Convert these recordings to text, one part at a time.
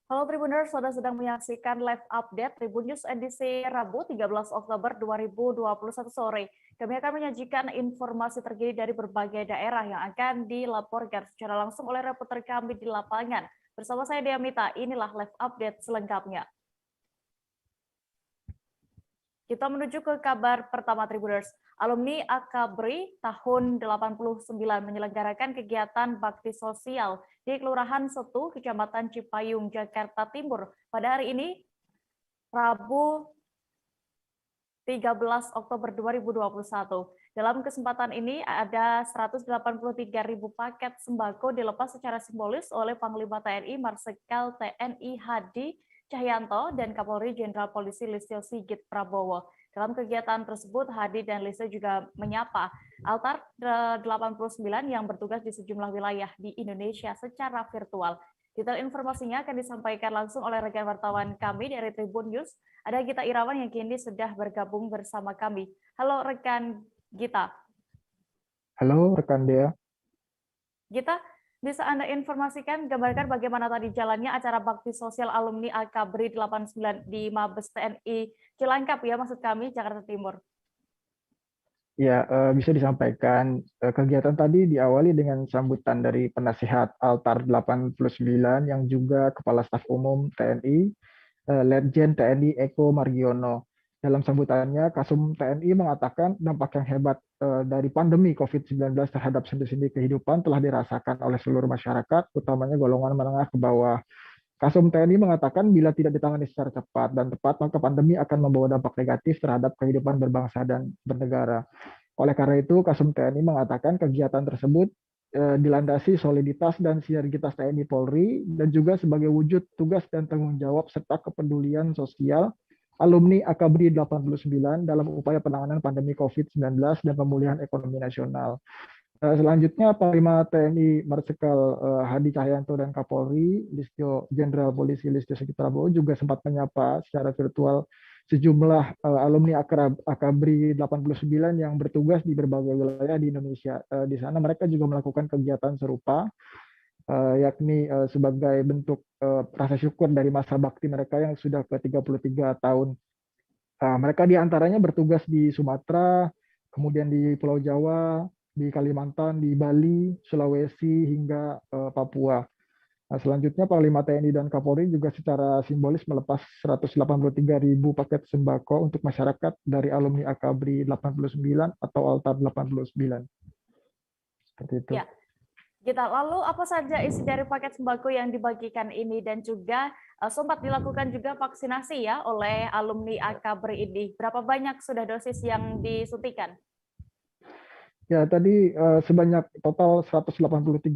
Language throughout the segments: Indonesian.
Halo Tribuners, Saudara sedang menyaksikan live update Tribun News edisi Rabu 13 Oktober 2021 sore. Kami akan menyajikan informasi terkini dari berbagai daerah yang akan dilaporkan secara langsung oleh reporter kami di lapangan. Bersama saya Dea Mita, inilah live update selengkapnya. Kita menuju ke kabar pertama Tribuners. Alumni Akabri tahun 89 menyelenggarakan kegiatan bakti sosial di Kelurahan Setu, Kecamatan Cipayung, Jakarta Timur. Pada hari ini, Rabu 13 Oktober 2021. Dalam kesempatan ini ada 183.000 paket sembako dilepas secara simbolis oleh Panglima TNI Marsikal TNI Hadi Cahyanto dan Kapolri Jenderal Polisi Listio Sigit Prabowo. Dalam kegiatan tersebut, Hadi dan Listio juga menyapa altar 89 yang bertugas di sejumlah wilayah di Indonesia secara virtual. Detail informasinya akan disampaikan langsung oleh rekan wartawan kami dari Tribun News. Ada Gita Irawan yang kini sudah bergabung bersama kami. Halo rekan Gita. Halo rekan Dea. Gita, bisa Anda informasikan, gambarkan bagaimana tadi jalannya acara bakti sosial alumni Akabri 89 di Mabes TNI Cilangkap ya, maksud kami Jakarta Timur. Ya, bisa disampaikan kegiatan tadi diawali dengan sambutan dari penasihat Altar 89 yang juga Kepala Staf Umum TNI, Letjen TNI Eko Margiono. Dalam sambutannya, Kasum TNI mengatakan dampak yang hebat dari pandemi COVID-19 terhadap sendi-sendi kehidupan telah dirasakan oleh seluruh masyarakat, utamanya golongan menengah ke bawah. Kasum TNI mengatakan bila tidak ditangani secara cepat dan tepat, maka pandemi akan membawa dampak negatif terhadap kehidupan berbangsa dan bernegara. Oleh karena itu, Kasum TNI mengatakan kegiatan tersebut dilandasi soliditas dan sinergitas TNI Polri dan juga sebagai wujud tugas dan tanggung jawab serta kepedulian sosial alumni Akabri 89 dalam upaya penanganan pandemi COVID-19 dan pemulihan ekonomi nasional. Selanjutnya, Panglima TNI Marsikal Hadi Cahyanto dan Kapolri Listio Jenderal Polisi Listio Sigit Prabowo juga sempat menyapa secara virtual sejumlah alumni Akabri 89 yang bertugas di berbagai wilayah di Indonesia. Di sana mereka juga melakukan kegiatan serupa, yakni sebagai bentuk rasa syukur dari masa bakti mereka yang sudah ke 33 tahun. Mereka diantaranya bertugas di Sumatera, kemudian di Pulau Jawa, di Kalimantan, di Bali, Sulawesi, hingga Papua. Nah, selanjutnya Panglima TNI dan Kapolri juga secara simbolis melepas 183.000 paket sembako untuk masyarakat dari alumni Akabri 89 atau Altar 89. Seperti itu. Ya, Gita, lalu apa saja isi dari paket sembako yang dibagikan ini dan juga sempat dilakukan juga vaksinasi ya oleh alumni Akabri ini. Berapa banyak sudah dosis yang disuntikan? Ya, tadi sebanyak total 183.000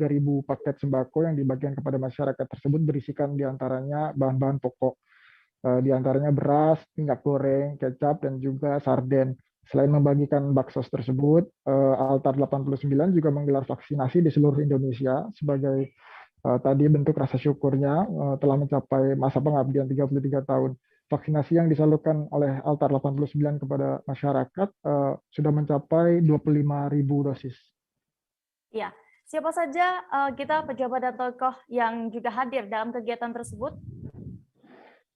paket sembako yang dibagikan kepada masyarakat tersebut berisikan diantaranya bahan-bahan pokok, diantaranya beras, minyak goreng, kecap, dan juga sarden. Selain membagikan baksos tersebut, Altar 89 juga menggelar vaksinasi di seluruh Indonesia sebagai tadi bentuk rasa syukurnya telah mencapai masa pengabdian 33 tahun. Vaksinasi yang disalurkan oleh Altar 89 kepada masyarakat sudah mencapai 25.000 dosis. Ya, siapa saja kita pejabat dan tokoh yang juga hadir dalam kegiatan tersebut?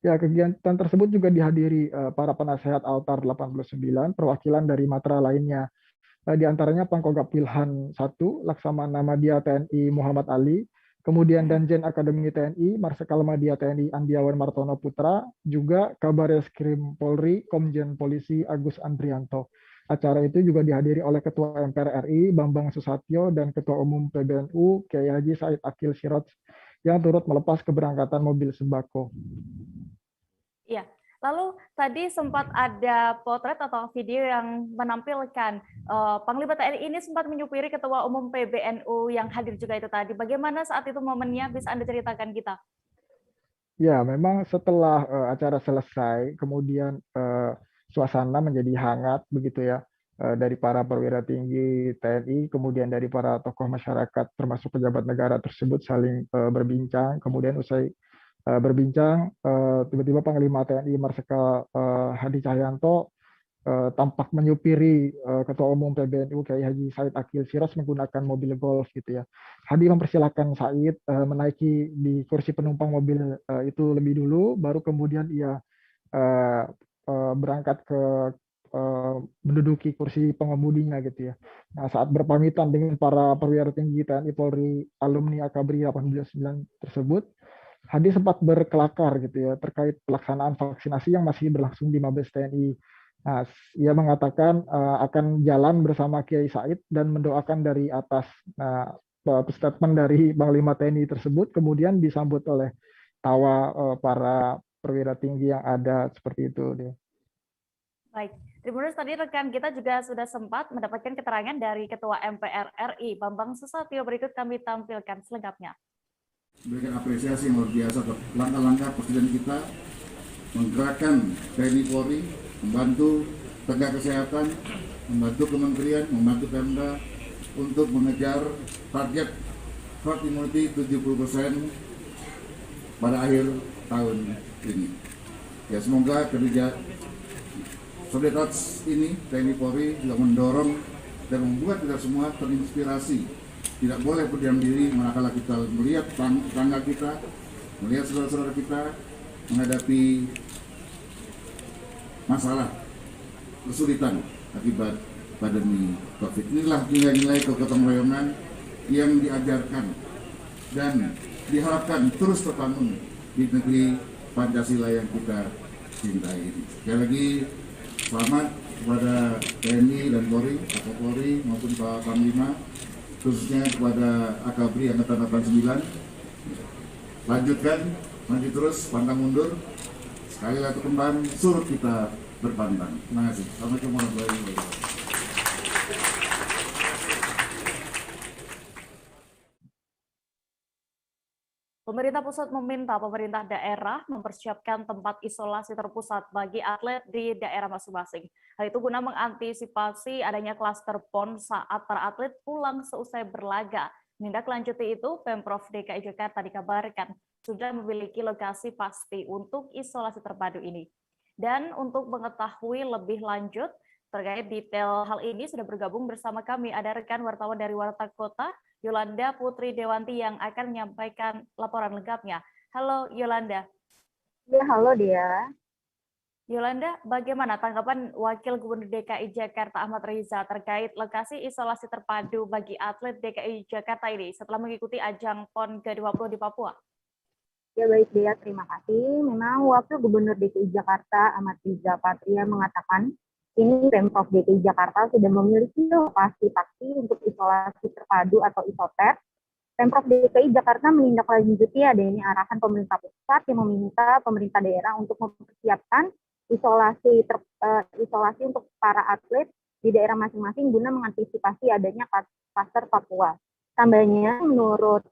Ya, kegiatan tersebut juga dihadiri para penasehat Altar 89, perwakilan dari matra lainnya. Di antaranya Pangkogap Wilhan 1, Laksamana Madya TNI Muhammad Ali, kemudian Danjen Akademi TNI Marsikal Madya TNI Andiawan Martono Putra, juga Kabar Eskrim Polri Komjen Polisi Agus Andrianto. Acara itu juga dihadiri oleh Ketua MPR RI Bambang Susatyo dan Ketua Umum PBNU Kiai Haji Said Akil Siraj yang turut melepas keberangkatan mobil sembako. Iya. Lalu tadi sempat ada potret atau video yang menampilkan Panglima TNI ini sempat menyupiri Ketua Umum PBNU yang hadir juga itu tadi. Bagaimana saat itu momennya? Bisa Anda ceritakan kita? Ya, memang setelah acara selesai, kemudian suasana menjadi hangat begitu ya, dari para perwira tinggi TNI, kemudian dari para tokoh masyarakat termasuk pejabat negara tersebut saling berbincang. Kemudian usai berbincang, tiba-tiba Panglima TNI Marsikal Hadi Cahyanto tampak menyupiri Ketua Umum PBNU Kiai Haji Said Akil Siraj menggunakan mobil Golf gitu ya. Hadi mempersilahkan Said menaiki di kursi penumpang mobil itu lebih dulu, baru kemudian ia eh, berangkat ke menduduki kursi pengemudinya gitu ya. Nah, saat berpamitan dengan para perwira tinggi TNI Polri alumni Akabri 189 tersebut, Hadi sempat berkelakar gitu ya terkait pelaksanaan vaksinasi yang masih berlangsung di Mabes TNI. Nah, ia mengatakan akan jalan bersama Kiai Said dan mendoakan dari atas. Nah, statement dari Panglima TNI tersebut kemudian disambut oleh tawa para perwira tinggi yang ada seperti itu. Baik, Tribuners, tadi rekan kita juga sudah sempat mendapatkan keterangan dari Ketua MPR RI, Bambang Susatyo. Berikut kami tampilkan selengkapnya. Berikan apresiasi yang luar biasa atas langkah-langkah Presiden kita menggerakkan TNI Polri, membantu tenaga kesehatan, membantu kementerian, membantu Pemda untuk mengejar target herd immunity 70% pada akhir tahun ini. Ya, semoga kerja solidaritas ini TNI Polri juga mendorong dan membuat kita semua terinspirasi. Tidak boleh berdiam diri manakala kita melihat tetangga kita, melihat saudara-saudara kita menghadapi masalah kesulitan akibat pandemi COVID. Inilah nilai-nilai kegotong royongan yang diajarkan dan diharapkan terus terbangun di negeri Pancasila yang kita cintai ini. Sekali lagi selamat kepada TNI dan Polri, Kapolri maupun Pak Panglima, khususnya kepada Akabri Angkatan 89. Lanjutkan, maju terus, pantang mundur. Sekali lagi kembang, suruh kita berpantang. Terima kasih. Assalamualaikum warahmatullahi wabarakatuh. Pemerintah pusat meminta pemerintah daerah mempersiapkan tempat isolasi terpusat bagi atlet di daerah masing-masing. Hal itu guna mengantisipasi adanya klaster PON saat para atlet pulang seusai berlaga. Menindaklanjuti itu, Pemprov DKI Jakarta dikabarkan sudah memiliki lokasi pasti untuk isolasi terpadu ini. Dan untuk mengetahui lebih lanjut terkait detail hal ini sudah bergabung bersama kami ada rekan wartawan dari Warta Kota, Yolanda Putri Dewanti yang akan menyampaikan laporan lengkapnya. Halo Yolanda. Ya, halo Dia. Yolanda, bagaimana tanggapan Wakil Gubernur DKI Jakarta Ahmad Riza terkait lokasi isolasi terpadu bagi atlet DKI Jakarta ini setelah mengikuti ajang PON ke-20 di Papua? Ya baik Dia, terima kasih. Memang Wakil Gubernur DKI Jakarta Ahmad Riza Patria mengatakan ini Pemprov DKI Jakarta sudah memiliki lokasi pasti untuk isolasi terpadu atau isoter. Pemprov DKI Jakarta menindaklanjuti adanya arahan pemerintah pusat yang meminta pemerintah daerah untuk mempersiapkan isolasi untuk para atlet di daerah masing-masing guna mengantisipasi adanya klaster Papua. Tambahnya, menurut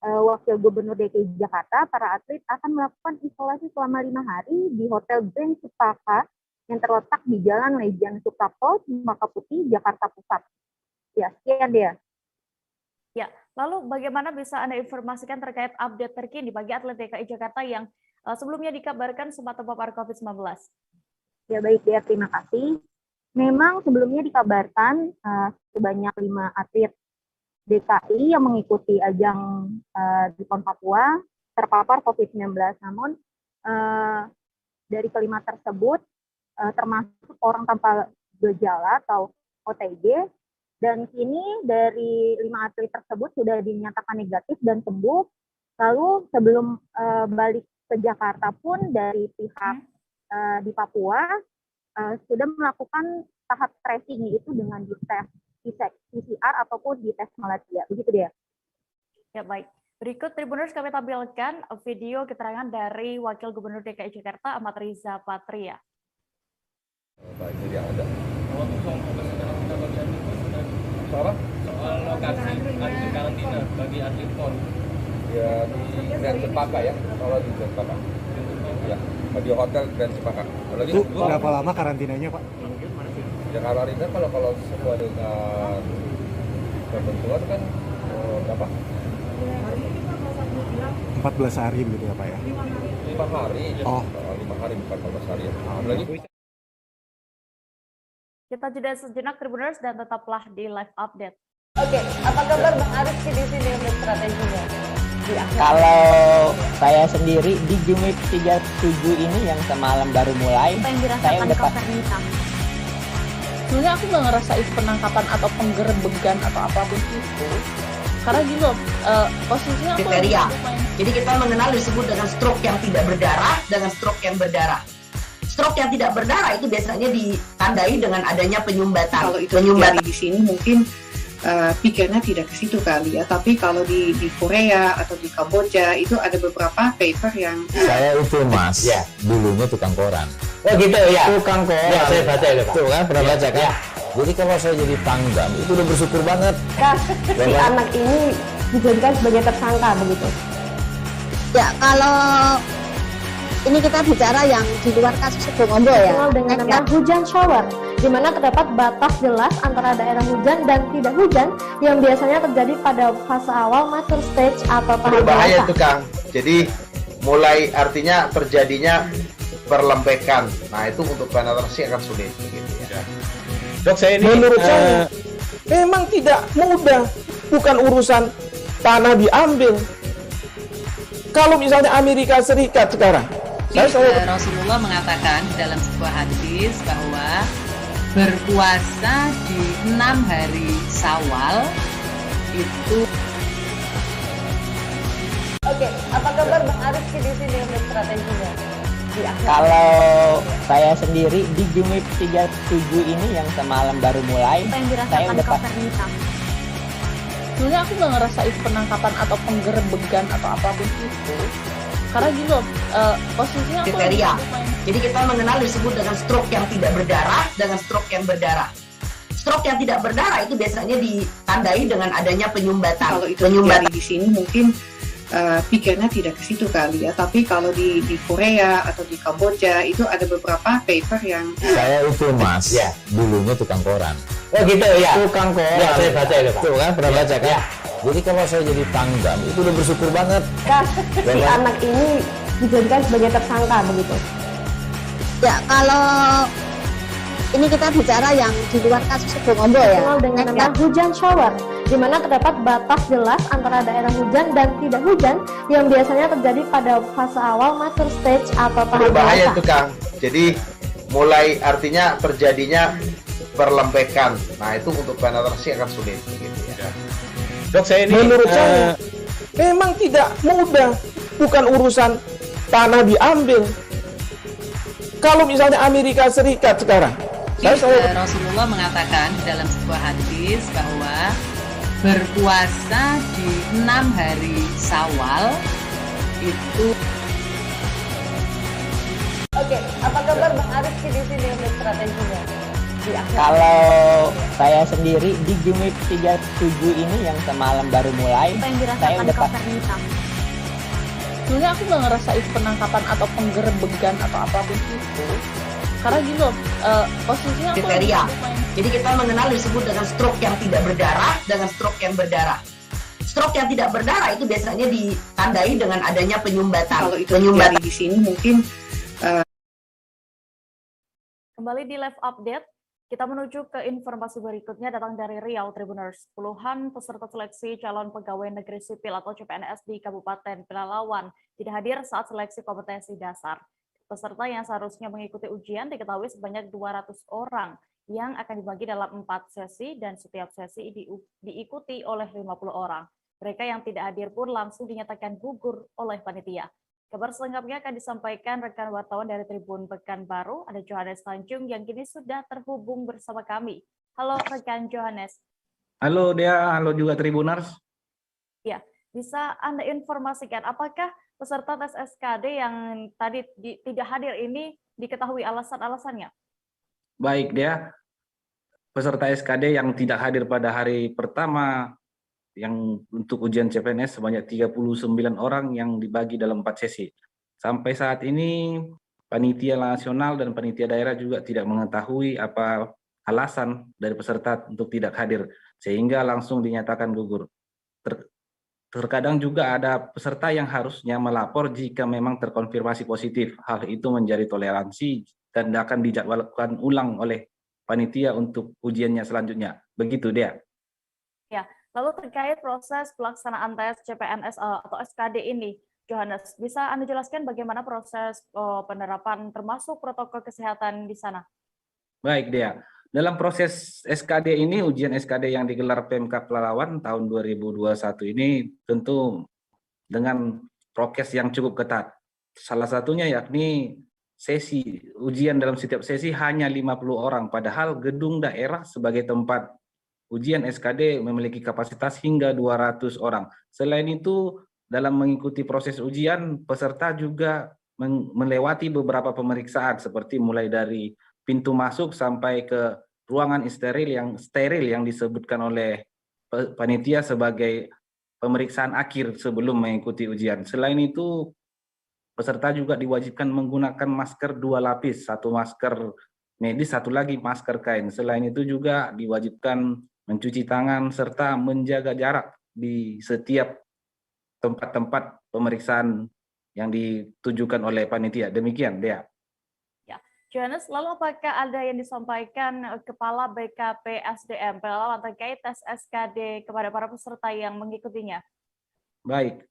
Wakil Gubernur DKI Jakarta, para atlet akan melakukan isolasi selama 5 hari di Hotel Grand Cempaka yang terletak di Jalan Lejen Suprapto, Cempaka Putih, Jakarta Pusat. Ya, sekian Dia. Ya, lalu bagaimana bisa Anda informasikan terkait update terkini bagi atlet DKI Jakarta yang sebelumnya dikabarkan sempat terpapar COVID-19? Ya baik Dia, terima kasih. Memang sebelumnya dikabarkan sebanyak 5 atlet DKI yang mengikuti ajang di PON Papua terpapar COVID-19. Namun dari kelima tersebut termasuk orang tanpa gejala atau OTG, dan kini dari 5 atlet tersebut sudah dinyatakan negatif dan sembuh. Lalu sebelum balik ke Jakarta pun dari pihak di Papua sudah melakukan tahap tracing, yaitu dengan dites PCR ataupun dites malaria. Begitu Dia. Ya baik. Berikut Tribuners kami tampilkan video keterangan dari Wakil Gubernur DKI Jakarta Ahmad Riza Patria. Baik, jadi ada. Soal karantina bagi atlet PON. Ya di Grand Cempaka ya, kalau di Grand Cempaka. Ya, di Hotel Grand Cempaka. Itu berapa lama karantinanya Pak? Ya karantina kalau sesuai dengan ketentuan kan berapa? 14 hari gitu ya Pak ya? 5 hari. Oh. 5 hari bukan 14 hari ya. Lagi Kita jeda sejenak Tribuners dan tetaplah di live update. Oke, apa kabar Bang Arief di sini untuk strateginya? Kalau saya sendiri di Jumit 37 ini yang semalam baru mulai, Apa yang saya dirasakan udah Kak Fernita? Sebenarnya aku nggak ngerasa itu penangkapan atau penggerebegan atau apapun itu, karena gini loh, posisinya aku Kriteria. lagi main. Jadi kita mengenal disebut dengan stroke yang tidak berdarah dengan stroke yang berdarah. Stroke yang tidak berdarah itu biasanya ditandai dengan adanya penyumbatan. Kalau itu terjadi di sini mungkin pikirnya tidak ke situ kali ya. Tapi kalau di Korea atau di Kamboja itu ada beberapa paper yang Saya itu Mas, dulunya tukang koran. Oh gitu ya. Tukang koran. Ya, saya baca itu, Pak. Tuh kan pernah baca kan? Ya. Jadi kalau saya jadi pangdam itu udah bersyukur banget. Si anak ini dijadikan sebagai tersangka begitu. Ya, kalau ini kita bicara yang di luar kasus Sebongombo ya. Dikenal dengan nama hujan shower, di mana terdapat batas jelas antara daerah hujan dan tidak hujan yang biasanya terjadi pada fase awal mature stage atau tahap Berbahaya dewasa. itu Kang. Jadi mulai artinya terjadinya perlembekan. Nah itu untuk penetrasi akan sulit. Gitu ya. Dok, saya ini menurut saya memang tidak mudah, bukan urusan tanah diambil. Kalau misalnya Amerika Serikat sekarang, Rasulullah mengatakan dalam sebuah hadis bahwa berpuasa di 6 hari Syawal itu. Oke, apa kabar Bang Arief di sini untuk strateginya? Kalau saya sendiri di Jumit 37 ini yang semalam baru mulai, Apa yang saya dirasakan udah Kak Fernita? Sebenarnya aku nggak ngerasa itu penangkapan atau penggerebegan atau apapun itu, karena gini loh, posisinya aku Kriteria. lagi main. Jadi kita mengenal disebut dengan stroke yang tidak berdarah dengan stroke yang berdarah. Stroke yang tidak berdarah itu biasanya ditandai dengan adanya penyumbatan. kalau itu terjadi di sini mungkin pikirnya tidak ke situ kali ya. Tapi kalau di Korea atau di Kamboja itu ada beberapa paper yang Saya itu Mas, dulunya tukang koran. Oh gitu ya. Tukang koran. Ya, saya baca itu, Pak. Tuh kan pernah baca kan? Ya. Jadi kalau saya jadi pangdam itu udah bersyukur banget. Si anak ini dijadikan sebagai tersangka begitu. Ya, kalau ini kita bicara yang di luar kasus Sebongombo ya. Dikenal dengan nama hujan shower, di mana terdapat batas jelas antara daerah hujan dan tidak hujan yang biasanya terjadi pada fase awal mature stage atau tahap Berbahaya dewasa. itu Kang. Jadi mulai artinya terjadinya perlembekan. Nah itu untuk penetrasi akan sulit. Gitu ya. Dok, saya ini menurut saya memang tidak mudah, bukan urusan tanah diambil. Kalau misalnya Amerika Serikat sekarang, Rasulullah mengatakan dalam sebuah hadis bahwa berpuasa di 6 hari Syawal itu. Oke, apa kabar Bang Arief di sini untuk strateginya? Kalau saya sendiri di Jumit 37 ini yang semalam baru mulai, Apa yang saya dirasakan udah Kak Fernita? Sebenarnya aku nggak ngerasa itu penangkapan atau penggerebegan atau apapun itu, karena gini loh, posisinya aku Kriteria. lagi main. Jadi kita mengenal disebut dengan stroke yang tidak berdarah dengan stroke yang berdarah. Stroke yang tidak berdarah itu biasanya ditandai dengan adanya penyumbatan. kalau itu terjadi di sini mungkin Kembali di live update, kita menuju ke informasi berikutnya datang dari Riau Tribuners. Puluhan peserta seleksi calon pegawai negeri sipil atau CPNS di Kabupaten Pelalawan tidak hadir saat seleksi kompetensi dasar. Peserta yang seharusnya mengikuti ujian diketahui sebanyak 200 orang yang akan dibagi dalam 4 sesi dan setiap sesi diikuti oleh 50 orang. Mereka yang tidak hadir pun langsung dinyatakan gugur oleh panitia. Kabar selengkapnya akan disampaikan rekan wartawan dari Tribun Pekanbaru, ada Johannes Tanjung yang kini sudah terhubung bersama kami. Halo rekan Johannes. halo Dea, halo juga Tribuners. Ya, bisa Anda informasikan apakah peserta tes SKD yang tadi tidak hadir ini diketahui alasan-alasannya? Baik Dea, peserta SKD yang tidak hadir pada hari pertama yang untuk ujian CPNS sebanyak 39 orang yang dibagi dalam 4 sesi. Sampai saat ini panitia nasional dan panitia daerah juga tidak mengetahui apa alasan dari peserta untuk tidak hadir sehingga langsung dinyatakan gugur. Terkadang juga ada peserta yang harusnya melapor jika memang terkonfirmasi positif. Hal itu menjadi toleransi dan akan dijadwalkan ulang oleh panitia untuk ujiannya selanjutnya. Begitu dia. Ya, lalu terkait proses pelaksanaan tes CPNS atau SKD ini, Johannes, bisa Anda jelaskan bagaimana proses penerapan termasuk protokol kesehatan di sana? Baik, Dea. Dalam proses SKD ini, ujian SKD yang digelar Pemkab Pelalawan tahun 2021 ini tentu dengan prokes yang cukup ketat. Salah satunya yakni sesi ujian dalam setiap sesi hanya 50 orang, padahal gedung daerah sebagai tempat ujian SKD memiliki kapasitas hingga 200 orang. Selain itu, dalam mengikuti proses ujian, peserta juga melewati beberapa pemeriksaan seperti mulai dari pintu masuk sampai ke ruangan steril yang disebutkan oleh panitia sebagai pemeriksaan akhir sebelum mengikuti ujian. Selain itu, peserta juga diwajibkan menggunakan masker 2 lapis, 1 masker medis, 1 lagi masker kain. Selain itu juga diwajibkan mencuci tangan serta menjaga jarak di setiap tempat-tempat pemeriksaan yang ditujukan oleh panitia. Demikian, Dea. Ya, Johannes, lalu apakah ada yang disampaikan Kepala BKP SDM Pelalawan terkait tes SKD kepada para peserta yang mengikutinya? Baik,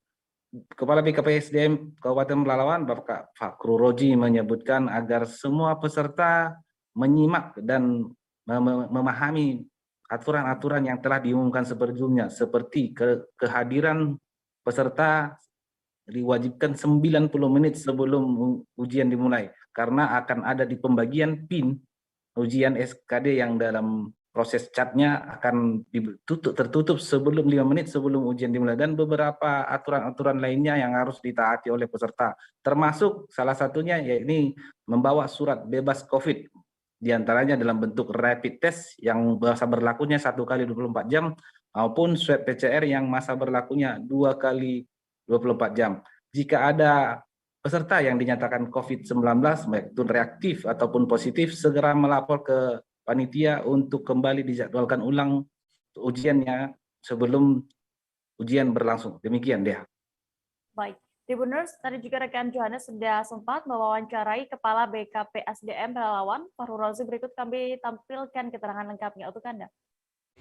Kepala BKP SDM Kabupaten Pelalawan, Bapak Fakru Roji menyebutkan agar semua peserta menyimak dan memahami aturan-aturan yang telah diumumkan sebelumnya, seperti kehadiran peserta diwajibkan 90 menit sebelum ujian dimulai, karena akan ada di pembagian PIN ujian SKD yang dalam proses catnya akan tertutup sebelum 5 menit sebelum ujian dimulai, dan beberapa aturan-aturan lainnya yang harus ditaati oleh peserta, termasuk salah satunya yakni membawa surat bebas COVID, diantaranya dalam bentuk rapid test yang masa berlakunya 1 kali 24 jam maupun swab PCR yang masa berlakunya 2 kali 24 jam. Jika ada peserta yang dinyatakan COVID-19, baik itu reaktif ataupun positif, segera melapor ke panitia untuk kembali dijadwalkan ulang ujiannya sebelum ujian berlangsung. Demikian, Dea. Baik, Tribuners, tadi juga rekan Johannes sudah sempat mewawancarai Kepala BKP SDM Pelalawan, Fahru Rozi. Berikut kami tampilkan keterangan lengkapnya untuk Anda.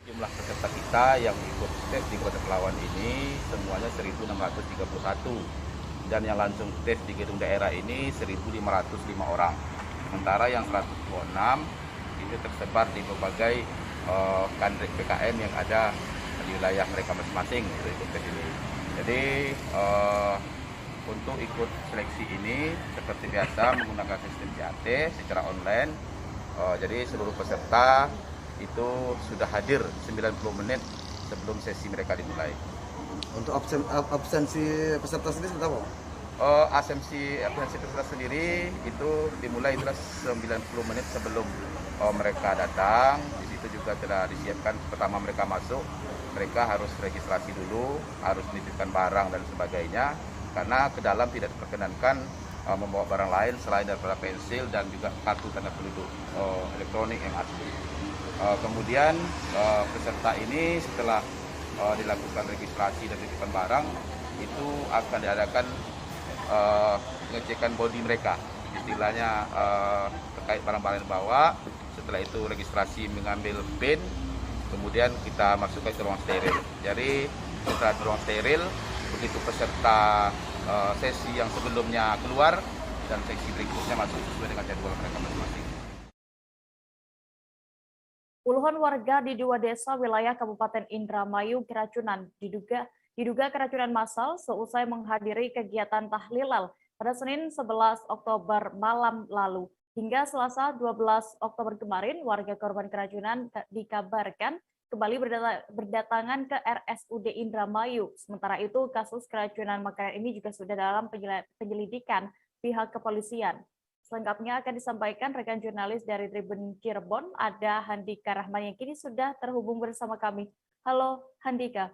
Jumlah peserta kita yang ikut tes di Kabupaten Pelalawan ini semuanya 1.631, dan yang langsung tes di gedung daerah ini 1.505 orang. Sementara yang 126 itu tersebar di berbagai kandik PKM yang ada di wilayah mereka masing-masing untuk ikut tes ini. Jadi untuk ikut seleksi ini seperti biasa menggunakan sistem CAT secara online. Jadi seluruh peserta itu sudah hadir 90 menit sebelum sesi mereka dimulai. Untuk absensi peserta sendiri seperti apa? Absensi peserta sendiri itu dimulai itulah 90 menit sebelum mereka datang. Di situ juga telah disiapkan, pertama mereka masuk, mereka harus registrasi dulu, harus menitipkan barang dan sebagainya, karena ke dalam tidak diperkenankan membawa barang lain selain daripada pensil dan juga kartu tanda penduduk elektronik yang asli. Kemudian peserta ini setelah dilakukan registrasi dan titipan barang, itu akan diadakan pengecekan bodi mereka, istilahnya terkait barang-barang yang dibawa. Setelah itu registrasi mengambil PIN, kemudian kita masukkan ke ruang steril. Jadi setelah ruang steril, begitu peserta sesi yang sebelumnya keluar dan sesi berikutnya masuk sesuai dengan jadwal mereka masing-masing. Puluhan warga di 2 desa wilayah Kabupaten Indramayu keracunan, diduga keracunan massal seusai menghadiri kegiatan tahlilal pada Senin 11 Oktober malam lalu. Hingga Selasa 12 Oktober kemarin, warga korban keracunan dikabarkan kembali berdatangan ke RSUD Indramayu. Sementara itu, kasus keracunan makanan ini juga sudah dalam penyelidikan pihak kepolisian. Selengkapnya akan disampaikan rekan jurnalis dari Tribun Cirebon, ada Handika Rahman yang kini sudah terhubung bersama kami. Halo Handika.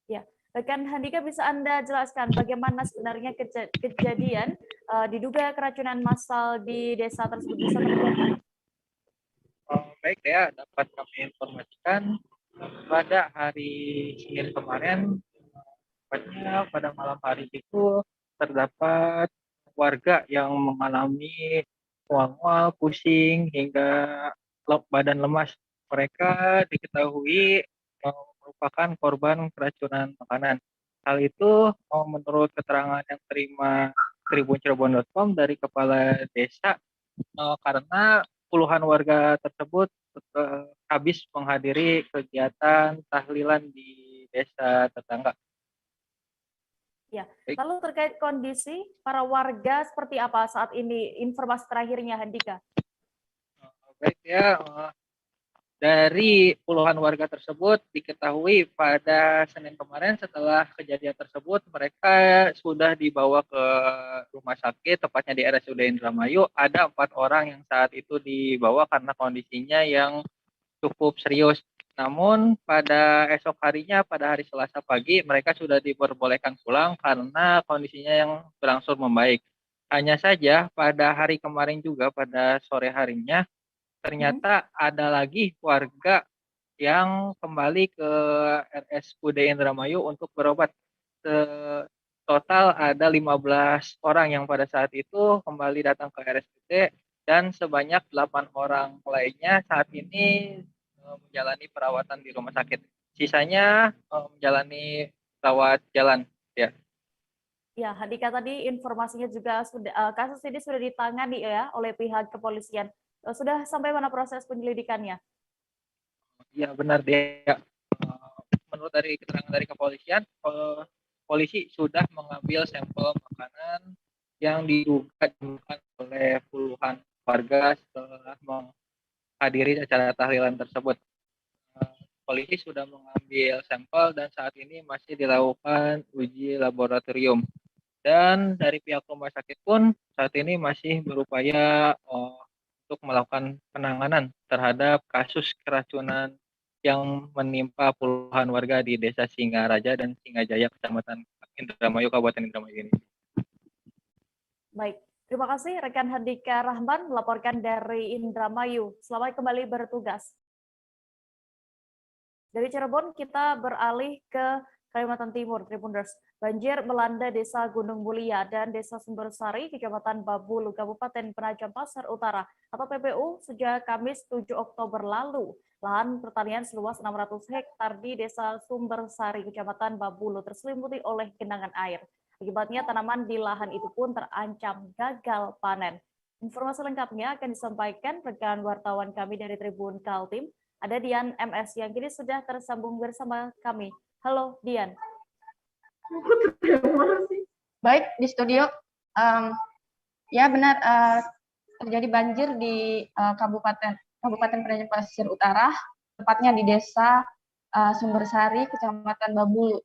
Ya, rekan Handika, bisa Anda jelaskan bagaimana sebenarnya kejadian diduga keracunan massal di desa tersebut bisa terjadi? Baik ya, dapat kami informasikan pada hari Senin kemarin, pada malam hari itu terdapat warga yang mengalami mual-mual, pusing, hingga badan lemas. Mereka diketahui merupakan korban keracunan makanan. Hal itu menurut keterangan yang terima tribuncirebon.com dari Kepala Desa, karena puluhan warga tersebut habis menghadiri kegiatan tahlilan di desa tetangga. Ya, lalu terkait kondisi para warga seperti apa saat ini? Informasi terakhirnya, Handika. Baik ya, dari puluhan warga tersebut diketahui pada Senin kemarin setelah kejadian tersebut mereka sudah dibawa ke rumah sakit, tepatnya di RSUD Indramayu. Ada 4 orang yang saat itu dibawa karena kondisinya yang cukup serius. Namun pada esok harinya, pada hari Selasa pagi, mereka sudah diperbolehkan pulang karena kondisinya yang berangsur membaik. Hanya saja pada hari kemarin juga, pada sore harinya, ternyata ada lagi warga yang kembali ke RSUD Indramayu untuk berobat. Total ada 15 orang yang pada saat itu kembali datang ke RSUD dan sebanyak 8 orang lainnya saat ini menjalani perawatan di rumah sakit. Sisanya menjalani rawat jalan. Ya. Ya, Handika, tadi informasinya juga sudah kasus ini sudah ditangani ya oleh pihak kepolisian. Sudah sampai mana proses penyelidikannya? Ya, benar dia. Menurut dari keterangan dari kepolisian, polisi sudah mengambil sampel makanan yang diduga dimakan oleh puluhan warga setelah menghadiri acara tahlilan tersebut. Polisi sudah mengambil sampel dan saat ini masih dilakukan uji laboratorium. Dan dari pihak rumah sakit pun saat ini masih berupaya untuk melakukan penanganan terhadap kasus keracunan yang menimpa puluhan warga di Desa Singaraja dan Singajaya, Kecamatan Indramayu, Kabupaten Indramayu ini. Baik, terima kasih rekan Handika Rahman melaporkan dari Indramayu. Selamat kembali bertugas. Dari Cirebon kita beralih ke Kalimantan Timur, Tribuners. Banjir melanda Desa Gunung Mulia dan Desa Sumbersari, Kecamatan Babulu, Kabupaten Penajam Pasar Utara atau PPU sejak Kamis 7 Oktober lalu. Lahan pertanian seluas 600 hektar di Desa Sumbersari, Kecamatan Babulu terselimuti oleh genangan air. Akibatnya tanaman di lahan itu pun terancam gagal panen. Informasi lengkapnya akan disampaikan rekan wartawan kami dari Tribun Kaltim. Ada Dian MS yang kini sudah tersambung bersama kami. Halo Dian. Baik, di studio. Ya benar, terjadi banjir di Kabupaten Penajam Pasir Utara, tepatnya di Desa Sumbersari, Kecamatan Babulu.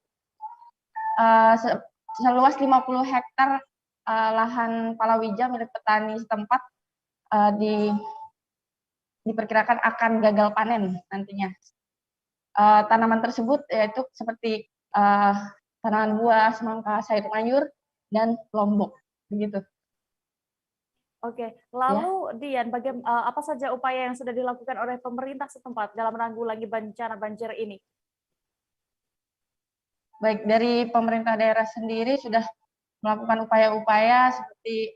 Seluas 50 hektar lahan palawija milik petani setempat diperkirakan akan gagal panen nantinya. Tanaman tersebut yaitu seperti tanaman buah, semangka, sayur mayur, dan lombok. Begitu. Oke, lalu Dian, apa saja upaya yang sudah dilakukan oleh pemerintah setempat dalam menanggulangi bencana banjir ini? Baik, dari pemerintah daerah sendiri sudah melakukan upaya-upaya seperti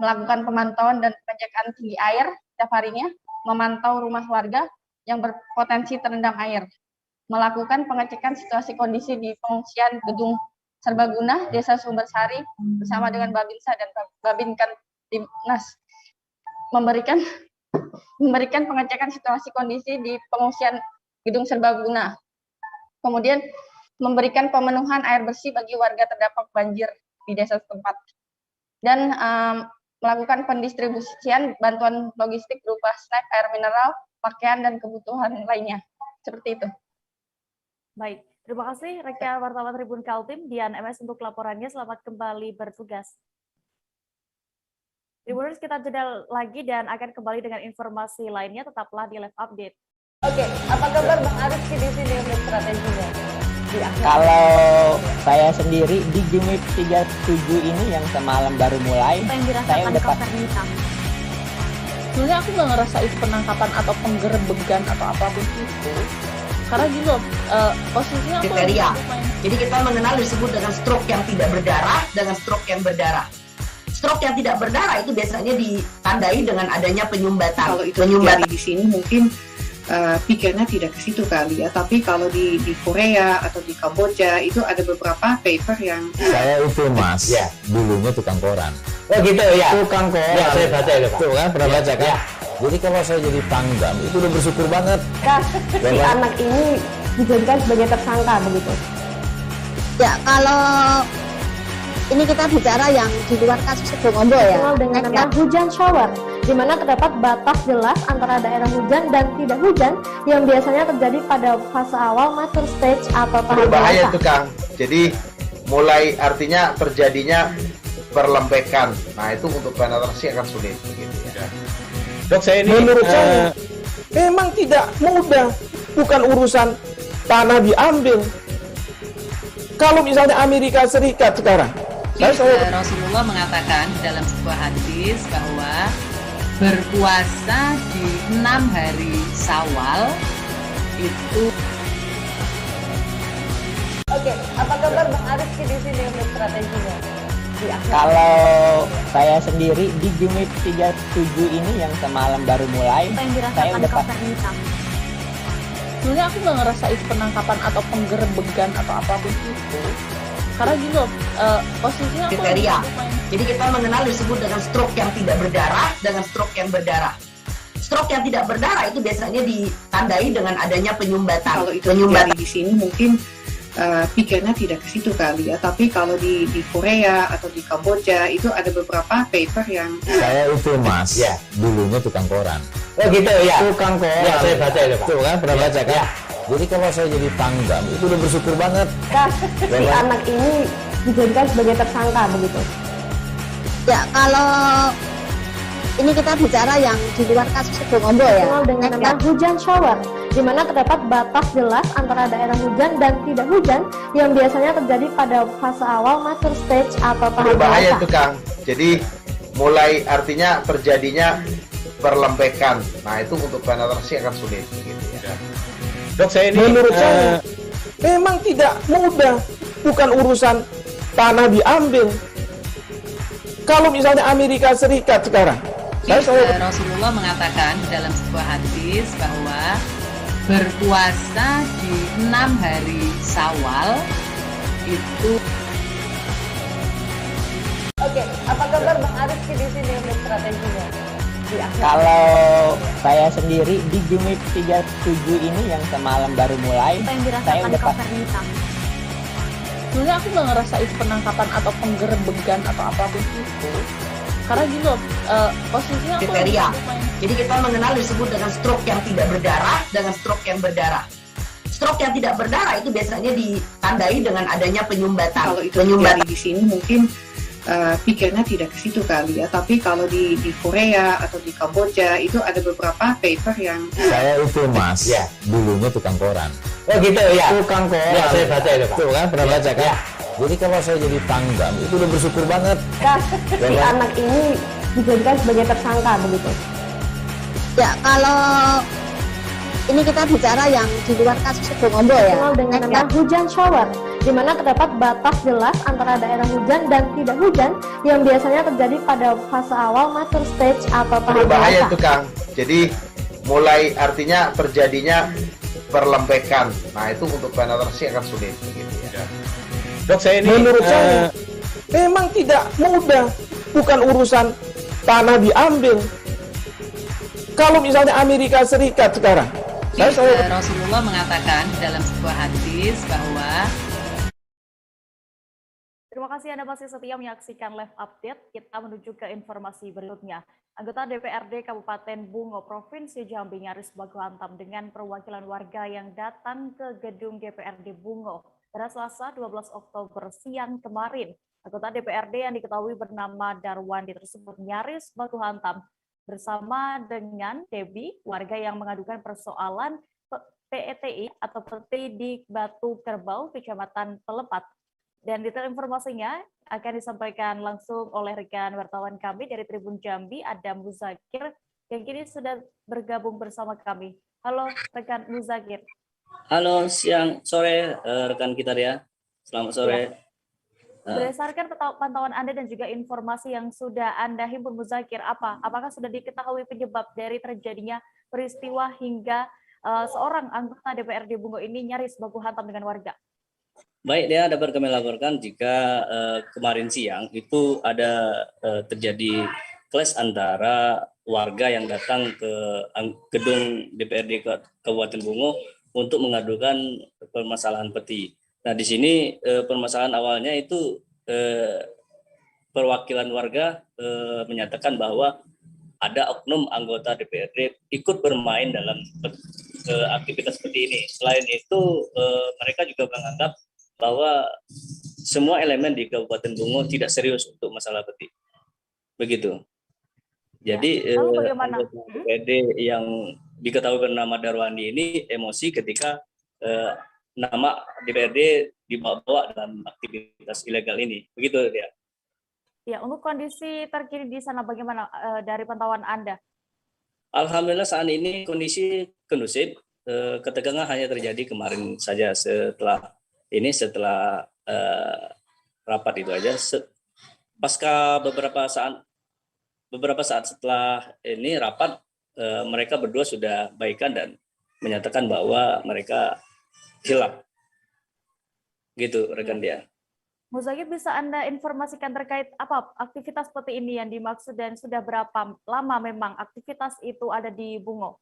melakukan pemantauan dan pengecekan tinggi air setiap harinya, memantau rumah warga yang berpotensi terendam air, melakukan pengecekan situasi kondisi di pengungsian gedung serbaguna Desa Sumbersari bersama dengan Babinsa dan Babinkan Timnas, memberikan pengecekan situasi kondisi di pengungsian gedung serbaguna, kemudian memberikan pemenuhan air bersih bagi warga terdampak banjir di desa setempat, dan melakukan pendistribusian bantuan logistik berupa snack, air mineral, pakaian, dan kebutuhan lainnya. Seperti itu. Baik, terima kasih rekan wartawan Tribun Kaltim, Dian MS untuk laporannya. Selamat kembali bertugas. Tribuners, kita jeda lagi dan akan kembali dengan informasi lainnya. Tetaplah di Live Update. Oke, apa kabar Bang Arif di sini untuk strateginya? Kalau saya sendiri di Jumik 37 ini yang semalam baru mulai, saya udah sebenarnya aku nggak ngerasa itu penangkapan atau penggerebegan atau apapun itu, karena gitu posisinya aku Jadi kita mengenal disebut dengan stroke yang tidak berdarah dengan stroke yang berdarah. Stroke yang tidak berdarah itu biasanya ditandai dengan adanya penyumbatan. Kalau itu terjadi di sini mungkin pikirnya tidak ke situ kali ya. Tapi kalau di Korea atau di Kamboja itu ada beberapa paper yang Saya itu Mas, dulunya tukang koran. Oh gitu ya. Tukang koran. Ya, saya baca itu Pak. Tuh kan pernah baca kan? Jadi kalau saya jadi Pangdam itu udah bersyukur banget. Si anak ini dijadikan sebagai tersangka begitu. Ya, kalau ini kita bicara yang di luar kasus Situbondo ya. Dengan nama hujan shower, di mana terdapat batas jelas antara daerah hujan dan tidak hujan yang biasanya terjadi pada fase awal mature stage atau tahap Berbahaya dewasa. itu Kang. Jadi mulai artinya terjadinya perlempekan. Nah itu untuk penetrasi akan sulit. Gitu ya. Dok, saya ini menurut saya memang tidak mudah, bukan urusan tanah diambil. Kalau misalnya Amerika Serikat sekarang, Rasulullah mengatakan dalam sebuah hadis bahwa berpuasa di 6 hari Syawal itu. Oke, apa kabar Bang Ariski di sini untuk strateginya? Kalau saya sendiri di Jumip 37 ini yang semalam baru mulai, saya udah Sebenarnya aku nggak ngerasa itu penangkapan atau penggerebegan atau apapun itu. Karena gini loh, posisinya aku kriteria. Jadi kita mengenal disebut dengan stroke yang tidak berdarah dengan stroke yang berdarah. Stroke yang tidak berdarah itu biasanya ditandai dengan adanya penyumbatan. Kalau itu terjadi di sini mungkin pikirnya tidak ke situ kali ya. Tapi kalau di Korea atau di Kamboja itu ada beberapa paper yang Saya itu Mas, dulunya tukang koran. Oh gitu ya. Tukang koran. Ya, saya baca itu Pak. Tuh kan pernah baca kan? Jadi kalau saya jadi Pangdam itu udah bersyukur banget. Si anak ini dijadikan sebagai tersangka begitu. Ya, kalau ini kita bicara yang di luar kasus Situbondo ya. Dengan nama hujan shower, di mana terdapat batas jelas antara daerah hujan dan tidak hujan yang biasanya terjadi pada fase awal mature stage atau tahap Berbahaya dewasa. itu Kang. Jadi mulai artinya terjadinya perlempekan. Nah itu untuk penetrasi akan sulit. Gitu ya. Dok, saya ini menurut saya memang tidak mudah, bukan urusan tanah diambil. Kalau misalnya Amerika Serikat sekarang, Rasulullah mengatakan dalam sebuah hadis bahwa berpuasa di 6 hari Syawal itu. Oke, apa kabar Bang Ariski di sini untuk strateginya? Kalau saya sendiri di Jumip 37 ini yang semalam baru mulai, saya udah Sebenarnya aku nggak ngerasa itu penangkapan atau penggerebegan atau apapun itu. Karena gini loh, posisinya aku kriteria. Jadi kita mengenal disebut dengan stroke yang tidak berdarah dengan stroke yang berdarah. Stroke yang tidak berdarah itu biasanya ditandai dengan adanya penyumbatan. Kalau itu terjadi di sini mungkin pikirnya tidak ke situ kali ya. Tapi kalau di Korea atau di Kamboja itu ada beberapa paper yang Saya itu Mas, dulunya tukang koran. Oh gitu ya. Tukang koran. Ya, saya baca itu Pak. Tuh kan pernah baca kan? Jadi kalau saya jadi Pangdam itu udah bersyukur banget. Si anak ini dijadikan sebagai tersangka begitu. Ya, kalau ini kita bicara yang di luar kasus Situbondo ya. Dengan nama hujan shower, di mana terdapat batas jelas antara daerah hujan dan tidak hujan yang biasanya terjadi pada fase awal mature stage atau tahap Berbahaya dewasa. itu Kang. Jadi mulai artinya terjadinya perlempekan. Nah itu untuk penetrasi akan sulit. Gitu ya. Dok, saya ini menurut saya memang tidak mudah, bukan urusan tanah diambil. Kalau misalnya Amerika Serikat sekarang, Rasulullah mengatakan dalam sebuah hadis bahwa. Terima kasih Anda masih setia menyaksikan live update. Kita menuju ke informasi berikutnya. Anggota DPRD Kabupaten Bungo, Provinsi Jambi nyaris baku hantam dengan perwakilan warga yang datang ke gedung DPRD Bungo pada Selasa 12 Oktober siang kemarin. Anggota DPRD yang diketahui bernama Darwandi tersebut nyaris baku hantam bersama dengan Debbie, warga yang mengadukan persoalan PETI atau peti di Batu Kerbau, Kecamatan Pelepat. Dan detail informasinya akan disampaikan langsung oleh rekan wartawan kami dari Tribun Jambi, Adam Muzakir, yang kini sudah bergabung bersama kami. Halo rekan Muzakir. Halo, sore rekan kita ya. Selamat sore. Berdasarkan pantauan Anda dan juga informasi yang sudah Anda himpun, Muzakir, apakah sudah diketahui penyebab dari terjadinya peristiwa hingga seorang anggota DPRD Bungo ini nyaris baku hantam dengan warga? Baik, Dea, dapat kami laporkan jika kemarin siang itu ada terjadi clash antara warga yang datang ke gedung DPRD Kabupaten Bungo untuk mengadukan permasalahan peti. Nah, di sini permasalahan awalnya itu perwakilan warga menyatakan bahwa ada oknum anggota DPRD ikut bermain dalam aktivitas seperti ini. Selain itu, mereka juga menganggap bahwa semua elemen di Kabupaten Bungo tidak serius untuk masalah peti. Begitu. Jadi anggota DPRD yang diketahui bernama Darwandi ini emosi ketika nama DPRD dibawa dalam aktivitas ilegal ini. Begitu dia. Ya, untuk kondisi terkini di sana bagaimana dari pantauan Anda? Alhamdulillah saat ini kondisi kondusif. Ketegangan hanya terjadi kemarin saja setelah rapat itu aja. Pasca beberapa saat setelah ini rapat, mereka berdua sudah baikan dan menyatakan bahwa mereka hilaf. Gitu rekan dia. Muzakir, bisa Anda informasikan terkait apa aktivitas seperti ini yang dimaksud dan sudah berapa lama memang aktivitas itu ada di Bungo?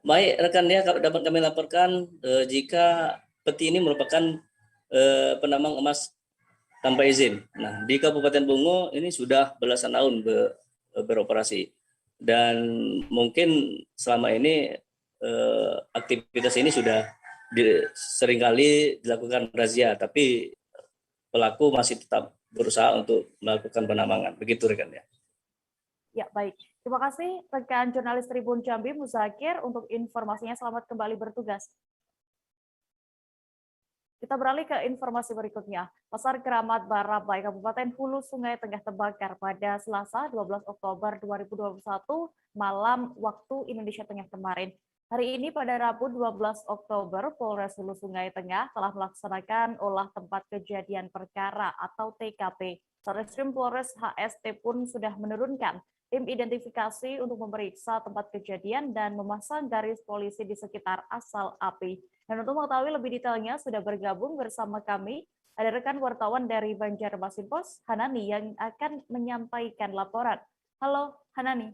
Baik rekan dia, dapat kami laporkan jika peti ini merupakan penambang emas tanpa izin. Nah, di Kabupaten Bungo ini sudah belasan tahun beroperasi dan mungkin selama ini aktivitas ini sudah seringkali dilakukan razia, tapi pelaku masih tetap berusaha untuk melakukan penambangan. Begitu rekan ya. Ya, baik. Terima kasih rekan jurnalis Tribun Jambi Muzakir untuk informasinya. Selamat kembali bertugas. Kita beralih ke informasi berikutnya. Pasar Keramat Barabai, Kabupaten Hulu Sungai Tengah terbakar pada Selasa 12 Oktober 2021 malam waktu Indonesia Tengah kemarin. Hari ini pada Rabu 12 Oktober, Polres Hulu Sungai Tengah telah melaksanakan olah tempat kejadian perkara atau TKP. Satreskrim Polres HST pun sudah menurunkan tim identifikasi untuk memeriksa tempat kejadian dan memasang garis polisi di sekitar asal api. Dan untuk mengetahui lebih detailnya sudah bergabung bersama kami ada rekan wartawan dari Banjarmasin Pos, Hanani, yang akan menyampaikan laporan. Halo Hanani.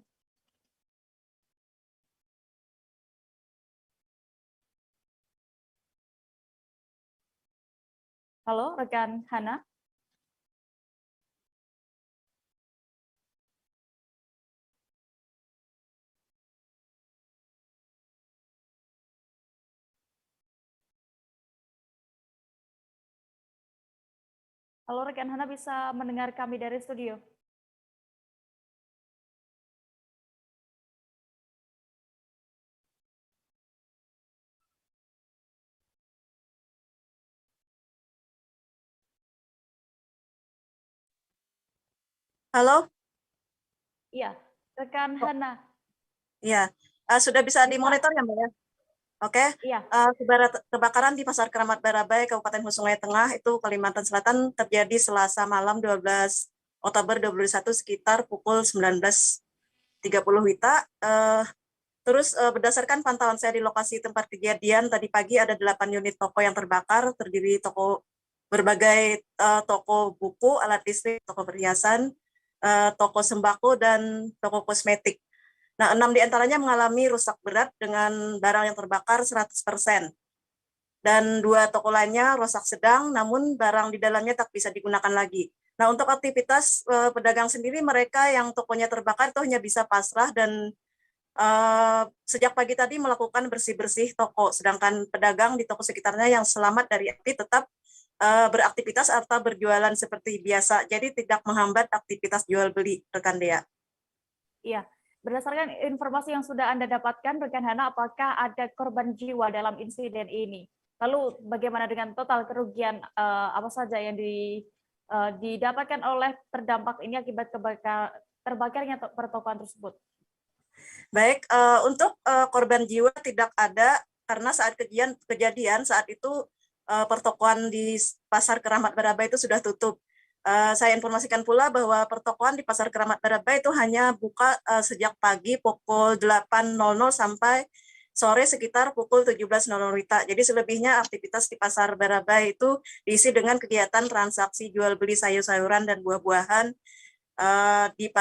Halo rekan Hana. Halo rekan Hana, bisa mendengar kami dari studio? Halo? Iya, rekan Hana. Iya, sudah bisa dimonitor ya Mbak ya? Oke. Iya. Kebakaran di Pasar Keramat Barabai, Kabupaten Hulu Sungai Tengah, itu Kalimantan Selatan, terjadi Selasa malam 12 Oktober 2021 sekitar pukul 19.30 WITA. Terus berdasarkan pantauan saya di lokasi tempat kejadian, tadi pagi ada 8 unit toko yang terbakar, terdiri berbagai toko buku, alat listrik, toko perhiasan, toko sembako, dan toko kosmetik. Nah, 6 diantaranya mengalami rusak berat dengan barang yang terbakar 100%. Dan 2 toko lainnya rusak sedang, namun barang di dalamnya tak bisa digunakan lagi. Nah, untuk aktivitas pedagang sendiri, mereka yang tokonya terbakar itu hanya bisa pasrah dan sejak pagi tadi melakukan bersih-bersih toko, sedangkan pedagang di toko sekitarnya yang selamat dari api tetap beraktivitas atau berjualan seperti biasa, jadi tidak menghambat aktivitas jual beli, rekan Dea. Iya, berdasarkan informasi yang sudah Anda dapatkan, rekan Hana, apakah ada korban jiwa dalam insiden ini? Lalu bagaimana dengan total kerugian apa saja yang didapatkan oleh terdampak ini akibat terbakarnya pertokoan tersebut? Baik, untuk korban jiwa tidak ada karena saat kejadian saat itu pertokoan di Pasar Keramat Barabai itu sudah tutup. Saya informasikan pula bahwa pertokoan di Pasar Keramat Barabai itu hanya buka sejak pagi pukul 8.00 sampai sore sekitar pukul 17.00 WITA. Jadi selebihnya aktivitas di Pasar Barabai itu diisi dengan kegiatan transaksi jual beli sayur-sayuran dan buah-buahan di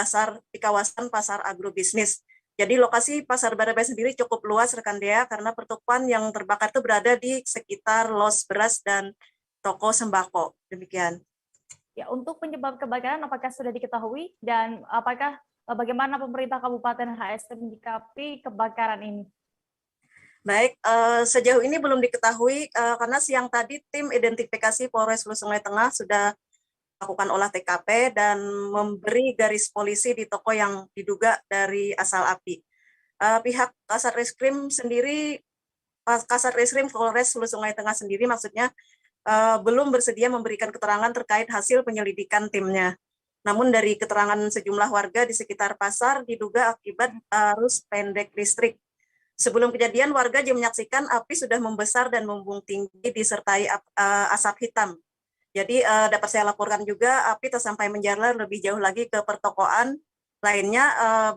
kawasan pasar agrobisnis. Jadi lokasi Pasar Barabai sendiri cukup luas rekan Dea karena pertokoan yang terbakar itu berada di sekitar los beras dan toko sembako. Demikian. Ya, untuk penyebab kebakaran apakah sudah diketahui dan bagaimana pemerintah Kabupaten HST menyikapi kebakaran ini? Baik, sejauh ini belum diketahui karena siang tadi tim identifikasi Polres Hulu Sungai Tengah sudah melakukan olah TKP dan memberi garis polisi di toko yang diduga dari asal api. Pihak Kasat-Reskrim sendiri, Kasat-Reskrim Polres Hulu Sungai Tengah sendiri maksudnya belum bersedia memberikan keterangan terkait hasil penyelidikan timnya. Namun dari keterangan sejumlah warga di sekitar pasar diduga akibat arus pendek listrik. Sebelum kejadian, warga juga menyaksikan api sudah membesar dan membumbung tinggi disertai asap hitam. Jadi dapat saya laporkan juga api tak sampai menjalar lebih jauh lagi ke pertokoan lainnya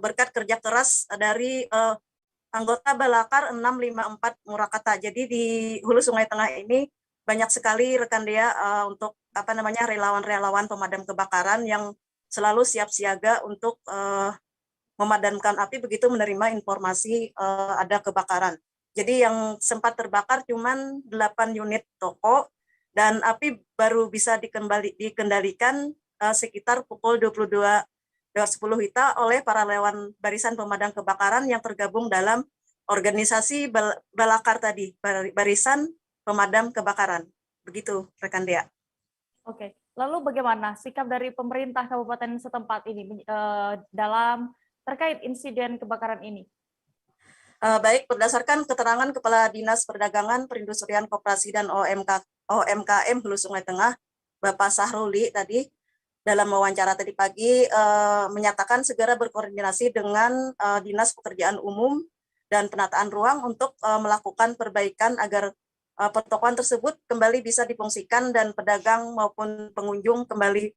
berkat kerja keras dari anggota Balakar 654 Murakata. Jadi di Hulu Sungai Tengah ini banyak sekali rekan Dea untuk relawan-relawan pemadam kebakaran yang selalu siap siaga untuk memadamkan api begitu menerima informasi ada kebakaran. Jadi yang sempat terbakar cuman 8 unit toko dan api baru bisa dikendalikan sekitar pukul 22.10 WITA oleh para relawan barisan pemadam kebakaran yang tergabung dalam organisasi Balakar tadi, Barisan Pemadam Kebakaran. Begitu, rekan Dea. Oke, lalu bagaimana sikap dari pemerintah kabupaten setempat ini dalam terkait insiden kebakaran ini? Baik, berdasarkan keterangan Kepala Dinas Perdagangan, Perindustrian, Koperasi, dan OMKM Hulu Sungai Tengah, Bapak Sahruli tadi, dalam wawancara tadi pagi, menyatakan segera berkoordinasi dengan Dinas Pekerjaan Umum dan Penataan Ruang untuk melakukan perbaikan agar pertokoan tersebut kembali bisa difungsikan dan pedagang maupun pengunjung kembali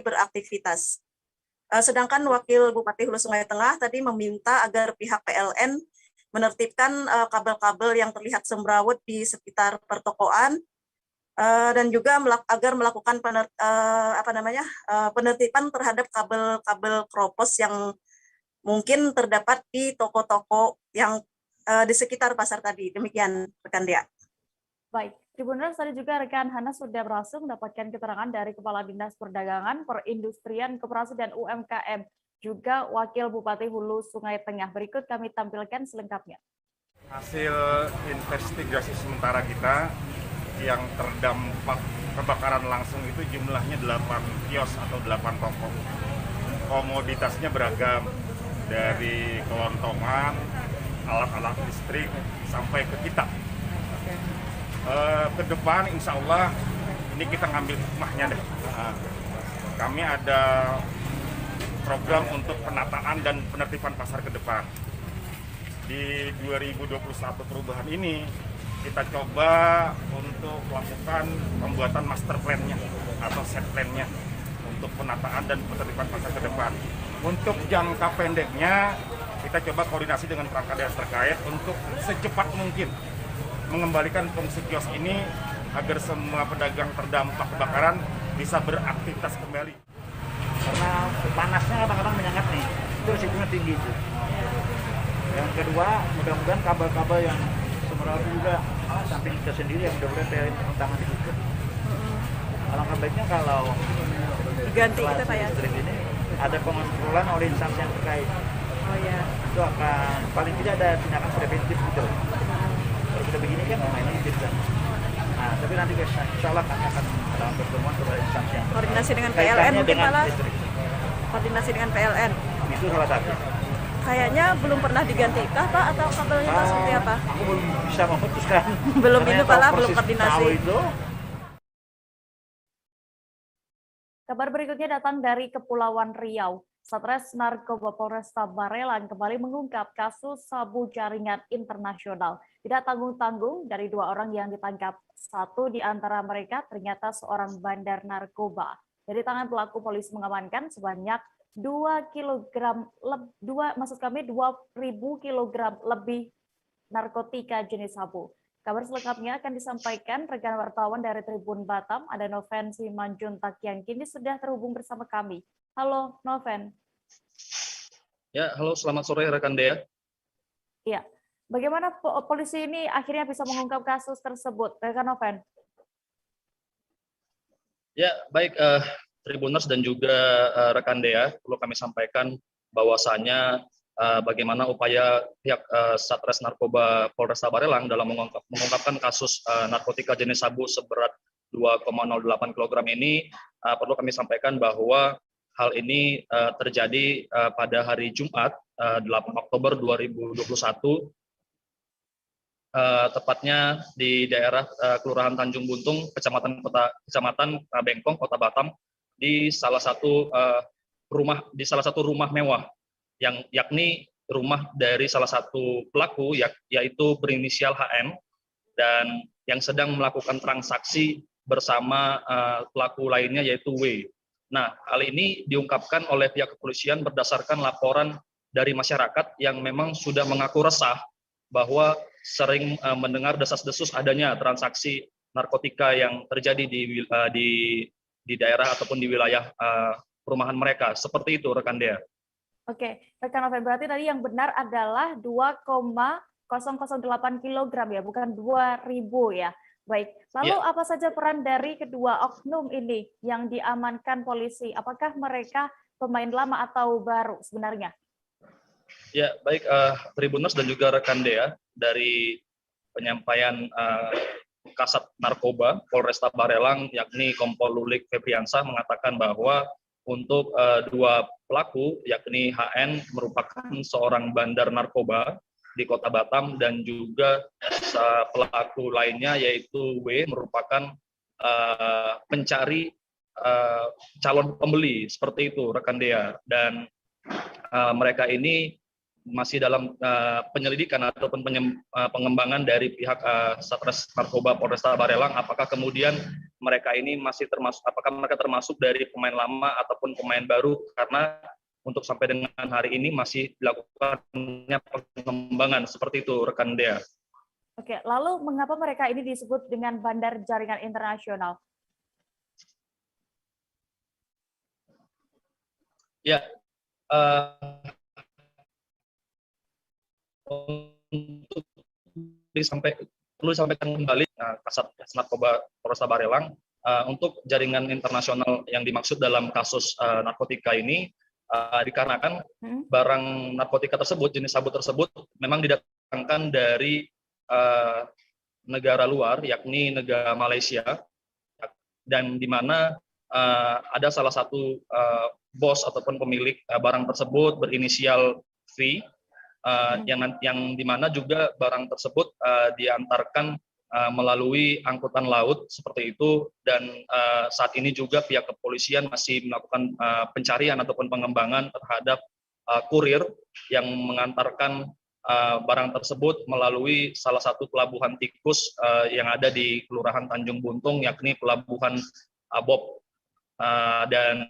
beraktivitas. Sedangkan Wakil Bupati Hulu Sungai Tengah tadi meminta agar pihak PLN menertibkan kabel-kabel yang terlihat semrawut di sekitar pertokoan dan juga agar melakukan penertiban terhadap kabel-kabel kropos yang mungkin terdapat di toko-toko yang di sekitar pasar tadi. Demikian, rekan Dea. Baik, Tribuners, tadi juga rekan Hana sudah berhasil mendapatkan keterangan dari Kepala Dinas Perdagangan, Perindustrian, Koperasi, dan UMKM, juga Wakil Bupati Hulu Sungai Tengah. Berikut kami tampilkan selengkapnya. Hasil investigasi sementara kita yang terdampak kebakaran langsung itu jumlahnya 8 kios atau 8 toko. Komoditasnya beragam, dari kelontongan, alat-alat listrik sampai ke kita. Ke depan insya Allah ini kita ngambil hikmahnya deh. Kami ada program untuk penataan dan penertiban pasar ke depan. Di 2021 perubahan ini kita coba untuk melakukan pembuatan master plan-nya atau set plan-nya untuk penataan dan penertiban pasar ke depan. Untuk jangka pendeknya kita coba koordinasi dengan perangkat daerah terkait untuk secepat mungkin mengembalikan fungsi kios ini agar semua pedagang terdampak kebakaran bisa beraktivitas kembali. Karena panasnya kadang-kadang menyengat nih, itu risikonya tinggi itu. Yang kedua, mudah-mudahan kabel-kabel yang semrawut juga samping kita sendiri yang mudah-mudahan PLN turun tangan itu. Alangkah baiknya kalau diganti kita Pak ya. Ini ada pengontrolan oleh instansi yang terkait. Oh ya. Itu akan paling tidak ada tindakan preventif gitu. Kalau kita begini kan mainnya gitu. Nah, tapi nanti insya Allah kami akan dalam pertemuan kepada instansi yang koordinasi dengan PLN mungkin malah. Koordinasi dengan PLN. Itu salah satu. Kayaknya belum pernah digantikah Pak atau kabelnya Pak seperti apa? Aku belum bisa memutuskan. Belum ini Pak, belum koordinasi. Kabar berikutnya datang dari Kepulauan Riau. Satres Narkoba Polresta Barelang kembali mengungkap kasus sabu jaringan internasional. Tidak tanggung-tanggung dari 2 orang yang ditangkap. 1 di antara mereka ternyata seorang bandar narkoba. Dari tangan pelaku, polisi mengamankan sebanyak 2.000 kilogram lebih narkotika jenis sabu. Kabar selengkapnya akan disampaikan rekan wartawan dari Tribun Batam, ada Noven Simanjuntak yang kini sudah terhubung bersama kami. Halo Noven. Ya, halo, selamat sore rekan Dea. Iya. Bagaimana polisi ini akhirnya bisa mengungkap kasus tersebut, rekan Noven? Ya, baik Tribuners dan juga rekan Dea, perlu kami sampaikan bahwasannya bagaimana upaya pihak Satres Narkoba Polresta Barelang dalam mengungkapkan kasus narkotika jenis sabu seberat 2,08 kg ini, perlu kami sampaikan bahwa hal ini terjadi pada hari Jumat 8 Oktober 2021, tepatnya di daerah Kelurahan Tanjung Buntung, Kecamatan Bengkong, Kota Batam, di salah satu rumah mewah, yakni rumah dari salah satu pelaku, yaitu berinisial HN, dan yang sedang melakukan transaksi bersama pelaku lainnya, yaitu W. Nah, hal ini diungkapkan oleh pihak kepolisian berdasarkan laporan dari masyarakat yang memang sudah mengaku resah bahwa sering mendengar desas-desus adanya transaksi narkotika yang terjadi di daerah ataupun di wilayah perumahan mereka. Seperti itu, rekan Dea. Oke, rekan Noven, berarti tadi yang benar adalah 2,008 kg ya, bukan 2.000 ya. Baik, lalu apa saja peran dari kedua oknum ini yang diamankan polisi? Apakah mereka pemain lama atau baru sebenarnya? Ya, baik Tribuners dan juga rekan Dea, dari penyampaian Kasat Narkoba Polresta Barelang, yakni Kompol Lulik Febriansah, mengatakan bahwa untuk 2 pelaku, yakni HN merupakan seorang bandar narkoba di Kota Batam, dan juga pelaku lainnya yaitu W merupakan pencari calon pembeli, seperti itu rekan Dea. Dan mereka ini masih dalam penyelidikan ataupun pengembangan dari pihak Satres Narkoba Polresta Barelang, apakah kemudian mereka ini apakah mereka termasuk dari pemain lama ataupun pemain baru, karena untuk sampai dengan hari ini masih dilakukannya pengembangan, seperti itu rekan Dea. Oke, lalu mengapa mereka ini disebut dengan bandar jaringan internasional? Ya, perlu disampaikan kembali Kasat Narkoba Polresta Barelang, untuk jaringan internasional yang dimaksud dalam kasus narkotika ini dikarenakan barang narkotika tersebut, jenis sabu tersebut memang didatangkan dari negara luar, yakni negara Malaysia, dan di mana ada salah satu bos ataupun pemilik barang tersebut berinisial V, yang dimana juga barang tersebut diantarkan melalui angkutan laut, seperti itu. Dan saat ini juga pihak kepolisian masih melakukan pencarian ataupun pengembangan terhadap kurir yang mengantarkan barang tersebut melalui salah satu pelabuhan tikus yang ada di Kelurahan Tanjung Buntung, yakni Pelabuhan Bob. Dan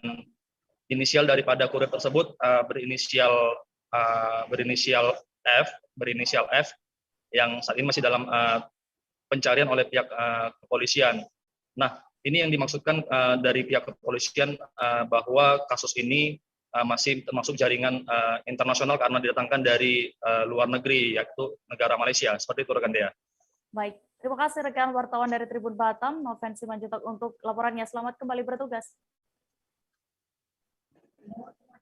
inisial daripada kurir tersebut berinisial F, yang saat ini masih dalam pencarian oleh pihak kepolisian. Nah, ini yang dimaksudkan dari pihak kepolisian bahwa kasus ini masih termasuk jaringan internasional karena didatangkan dari luar negeri, yaitu negara Malaysia. Seperti itu rekan Dea. Baik, terima kasih rekan wartawan dari Tribun Batam, Noven Simanjuntak, untuk laporannya. Selamat kembali bertugas.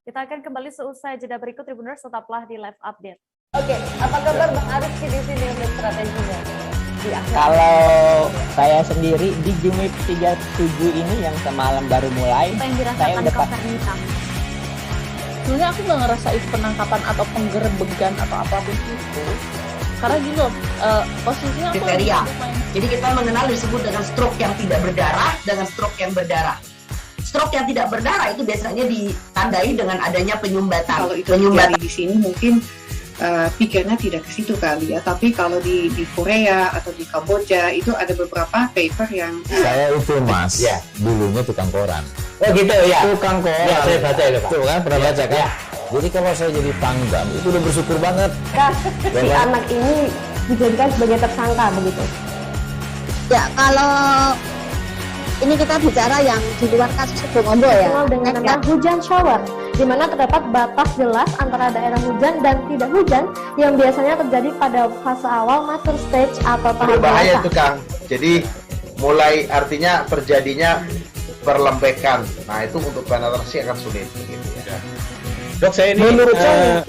Kita akan kembali seusai jeda berikut, Tribuners, tetaplah di live update. Oke, apa kabar Bang Arif di sini untuk strateginya? Kalau saya sendiri di Jumip 37 ini yang semalam baru mulai, saya udah sebenarnya aku nggak ngerasa itu penangkapan atau penggerebegan atau apapun itu, karena gini loh, posisinya aku kriteria. Jadi kita mengenal disebut dengan stroke yang tidak berdarah dengan stroke yang berdarah. Stroke yang tidak berdarah itu biasanya ditandai dengan adanya penyumbatan. Kalau itu terjadi di sini mungkin pikirnya tidak ke situ kali ya. Tapi kalau di Korea atau di Kamboja itu ada beberapa paper yang saya itu mas, ya. Dulunya tukang koran. Oh gitu ya. Tukang koran. Ya, saya baca itu Pak. Tuh kan pernah baca kan? Ya. Jadi kalau saya jadi pangdam itu udah bersyukur banget. Si anak ini dijadikan sebagai tersangka begitu. Ya kalau ini kita bicara yang di luar kasus Sebongombo ya. Dengan nama hujan shower, di mana terdapat batas jelas antara daerah hujan dan tidak hujan yang biasanya terjadi pada fase awal mature stage atau tahap bahaya dewasa. itu Kang. Jadi mulai artinya terjadinya perlembekan. Nah itu untuk penetrasi akan sulit. Begitu, ya. Dok, saya ini menurut saya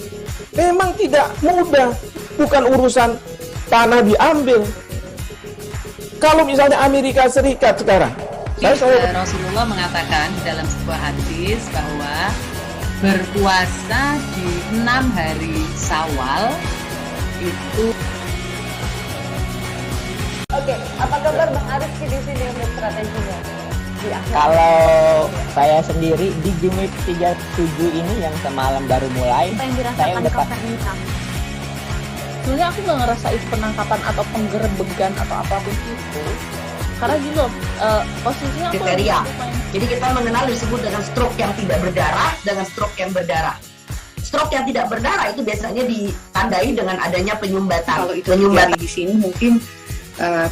memang tidak mudah, bukan urusan tanah diambil. Kalau misalnya Amerika Serikat sekarang, Rasulullah mengatakan dalam sebuah hadis bahwa berpuasa di 6 hari Syawal itu. Oke, apa kabar Bang Arif di sini untuk strateginya? Kalau saya sendiri di Jumip 37 ini yang semalam baru mulai, saya udah sebenarnya aku nggak ngerasain penangkapan atau penggerebegan atau apapun itu, karena gini loh, posisinya aku kriteria. Jadi kita mengenal disebut dengan stroke yang tidak berdarah dengan stroke yang berdarah. Stroke yang tidak berdarah itu biasanya ditandai dengan adanya penyumbatan. Kalau itu terjadi di sini mungkin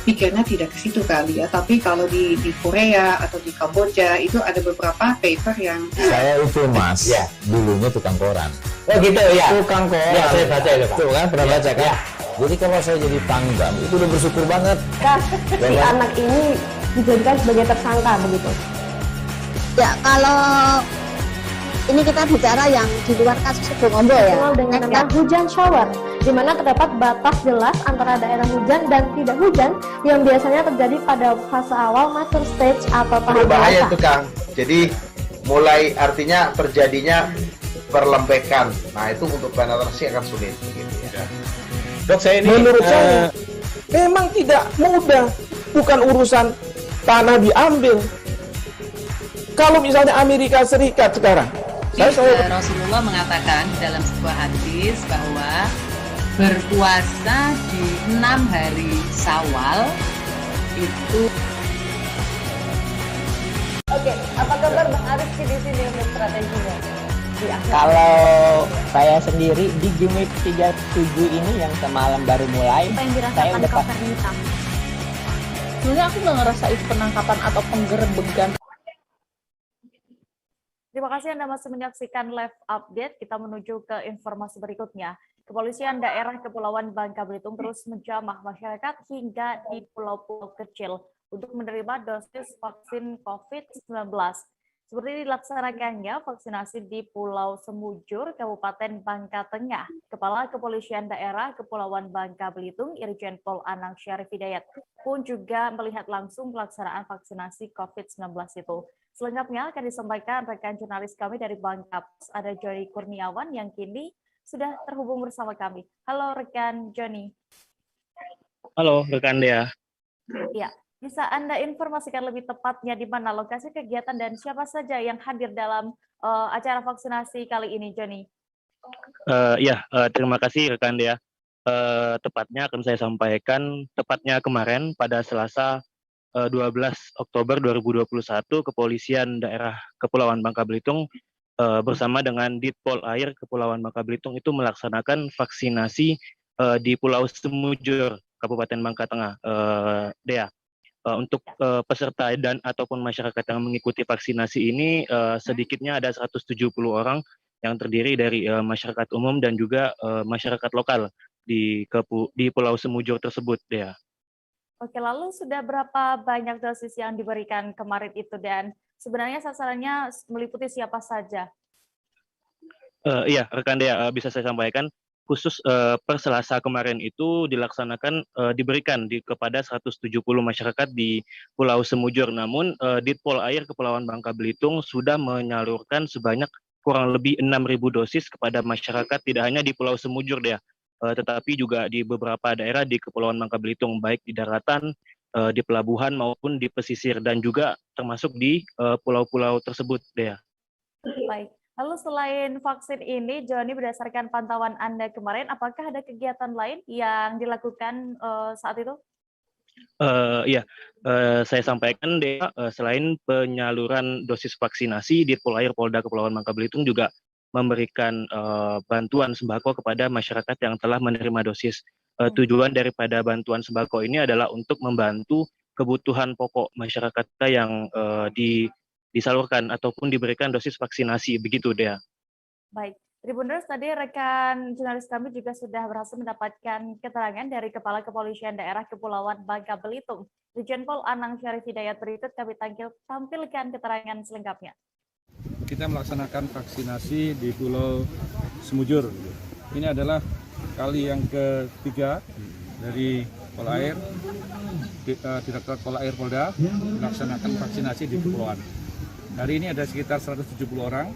pikirnya tidak ke situ kali ya. Tapi kalau di Korea atau di Kamboja itu ada beberapa paper yang saya itu mas, ya. Dulunya tukang koran. Oh gitu ya. Tukang koran. Ya, saya baca itu Pak. Tuh kan pernah baca kan? Ya. Jadi kalau saya jadi pangdam itu udah bersyukur banget. Si anak ini dijadikan sebagai tersangka begitu. Ya kalau ini kita bicara yang di luar kasus Sebongombo ya. Dengan nama hujan shower, di mana terdapat batas jelas antara daerah hujan dan tidak hujan yang biasanya terjadi pada fase awal mature stage atau tahap bahaya dewasa. itu Kang. Jadi mulai artinya terjadinya perlembekan. Nah itu untuk penetrasi akan sulit. Begitu, ya. Dok, saya ini menurut saya memang tidak mudah, bukan urusan tanah diambil. Kalau misalnya Amerika Serikat sekarang, Rasulullah mengatakan dalam sebuah hadis bahwa berpuasa di 6 hari Syawal itu. Oke, apa kabar Bang Arif di sini untuk strateginya? Kalau saya sendiri di Jumip 37 ini yang semalam baru mulai, saya udah sebenarnya aku nggak ngerasain penangkapan atau penggerebegan. Terima kasih Anda masih menyaksikan live update. Kita menuju ke informasi berikutnya. Kepolisian daerah Kepulauan Bangka Belitung terus menjamah masyarakat hingga di pulau-pulau kecil untuk menerima dosis vaksin COVID-19. Seperti dilaksanakannya vaksinasi di Pulau Semujur, Kabupaten Bangka Tengah. Kepala Kepolisian Daerah Kepulauan Bangka Belitung, Irjen Pol Anang Syarif Hidayat, pun juga melihat langsung pelaksanaan vaksinasi COVID-19 itu. Selengkapnya akan disampaikan rekan jurnalis kami dari Bangka, ada Joni Kurniawan yang kini sudah terhubung bersama kami. Halo rekan Joni. Halo rekan Dea. Ya. Bisa Anda informasikan lebih tepatnya di mana lokasi kegiatan dan siapa saja yang hadir dalam acara vaksinasi kali ini, Joni? Terima kasih rekan Dea. Tepatnya akan saya sampaikan, tepatnya kemarin pada Selasa 12 Oktober 2021, Kepolisian Daerah Kepulauan Bangka Belitung bersama dengan Ditpol Air Kepulauan Bangka Belitung itu melaksanakan vaksinasi di Pulau Semujur, Kabupaten Bangka Tengah, Dea. Untuk peserta dan ataupun masyarakat yang mengikuti vaksinasi ini sedikitnya ada 170 orang yang terdiri dari masyarakat umum dan juga masyarakat lokal di Pulau Semujur tersebut, Dea. Oke, lalu sudah berapa banyak dosis yang diberikan kemarin itu dan sebenarnya sasarannya meliputi siapa saja? Iya, rekan Dea, bisa saya sampaikan. Khusus per Selasa kemarin itu dilaksanakan diberikan kepada 170 masyarakat di Pulau Semujur. Namun Ditpol Air Kepulauan Bangka Belitung sudah menyalurkan sebanyak kurang lebih 6.000 dosis kepada masyarakat tidak hanya di Pulau Semujur ya, tetapi juga di beberapa daerah di Kepulauan Bangka Belitung, baik di daratan, di pelabuhan maupun di pesisir dan juga termasuk di pulau-pulau tersebut, Dea. Baik. Lalu selain vaksin ini, Joni, berdasarkan pantauan Anda kemarin, apakah ada kegiatan lain yang dilakukan saat itu? Saya sampaikan selain penyaluran dosis vaksinasi, Dirpolair Polda Kepulauan Bangka Belitung juga memberikan bantuan sembako kepada masyarakat yang telah menerima dosis. Tujuan daripada bantuan sembako ini adalah untuk membantu kebutuhan pokok masyarakat kita yang disalurkan ataupun diberikan dosis vaksinasi, begitu Dea. Baik, Tribuners, tadi rekan jurnalis kami juga sudah berhasil mendapatkan keterangan dari Kepala Kepolisian Daerah Kepulauan Bangka Belitung, Brigjen Pol Anang Syarif Hidayat. Berikut kami tampilkan keterangan selengkapnya. Kita melaksanakan vaksinasi di Pulau Semujur. Ini adalah kali yang ketiga dari Polair, Direktorat Polair Polda melaksanakan vaksinasi di Kepulauan. Hari ini ada sekitar 170 orang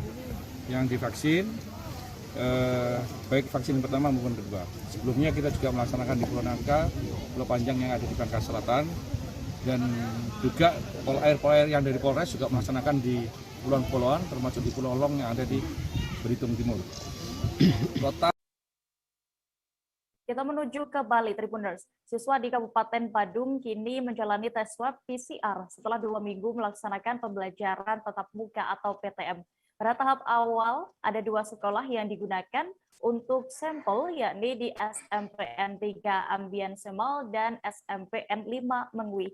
yang divaksin, baik vaksin pertama maupun kedua. Sebelumnya kita juga melaksanakan di Pulau Nangka, Pulau Panjang yang ada di Bangka Selatan, dan juga Polair yang dari Polres juga melaksanakan di Pulau-Pulauan, termasuk di Pulau Long yang ada di Belitung Timur. Total Kita menuju ke Bali, Tribuners. Siswa di Kabupaten Badung kini menjalani tes swab PCR setelah 2 minggu melaksanakan pembelajaran tatap muka atau PTM. Pada tahap awal, ada 2 sekolah yang digunakan untuk sampel, yakni di SMPN 3 Ambian Semal dan SMPN 5 Mengwi.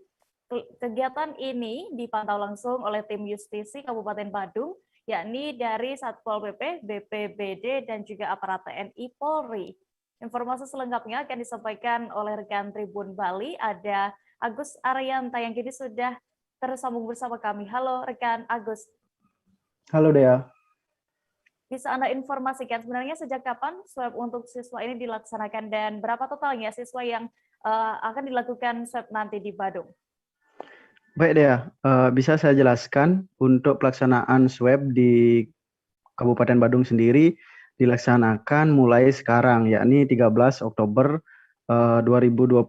Kegiatan ini dipantau langsung oleh tim Justisi Kabupaten Badung, yakni dari Satpol PP, BPBD, dan juga aparat TNI Polri. Informasi selengkapnya akan disampaikan oleh rekan Tribun Bali, ada Agus Arianta yang kini sudah tersambung bersama kami. Halo rekan Agus. Halo Dea. Bisa Anda informasikan sebenarnya sejak kapan swab untuk siswa ini dilaksanakan dan berapa totalnya siswa yang akan dilakukan swab nanti di Badung? Baik Dea, bisa saya jelaskan untuk pelaksanaan swab di Kabupaten Badung sendiri dilaksanakan mulai sekarang, yakni 13 Oktober 2021.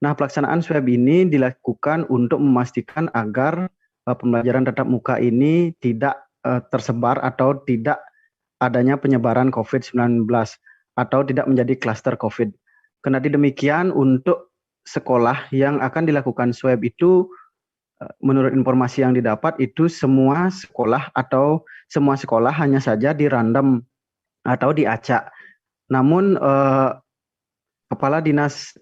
Nah, pelaksanaan swab ini dilakukan untuk memastikan agar pembelajaran tatap muka ini tidak tersebar atau tidak adanya penyebaran COVID-19 atau tidak menjadi klaster COVID. Kendati demikian, untuk sekolah yang akan dilakukan swab itu, menurut informasi yang didapat, itu semua sekolah hanya saja di random atau diacak. Namun Kepala Dinas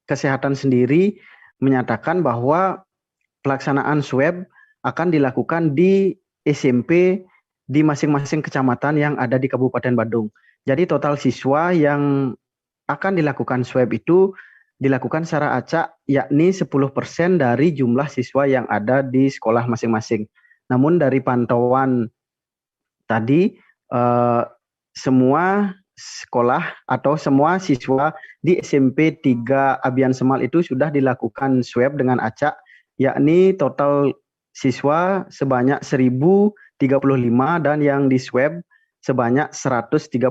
Kesehatan sendiri menyatakan bahwa pelaksanaan swab akan dilakukan di SMP di masing-masing kecamatan yang ada di Kabupaten Badung. Jadi total siswa yang akan dilakukan swab itu dilakukan secara acak, yakni 10% dari jumlah siswa yang ada di sekolah masing-masing. Namun dari pantauan tadi, semua sekolah atau semua siswa di SMP 3 Ambian Semal itu sudah dilakukan swab dengan acak, yakni total siswa sebanyak 1035 dan yang di swab sebanyak 135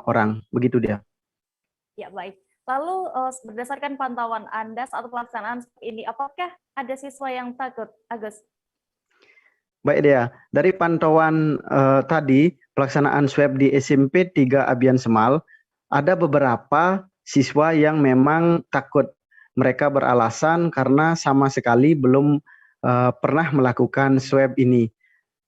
orang. Begitu dia. Ya, baik. Lalu berdasarkan pantauan Anda saat pelaksanaan ini, apakah ada siswa yang takut, Agus? Baik Dea, dari pantauan tadi pelaksanaan swab di SMP 3 Ambian Semal, ada beberapa siswa yang memang takut. Mereka beralasan karena sama sekali belum pernah melakukan swab ini.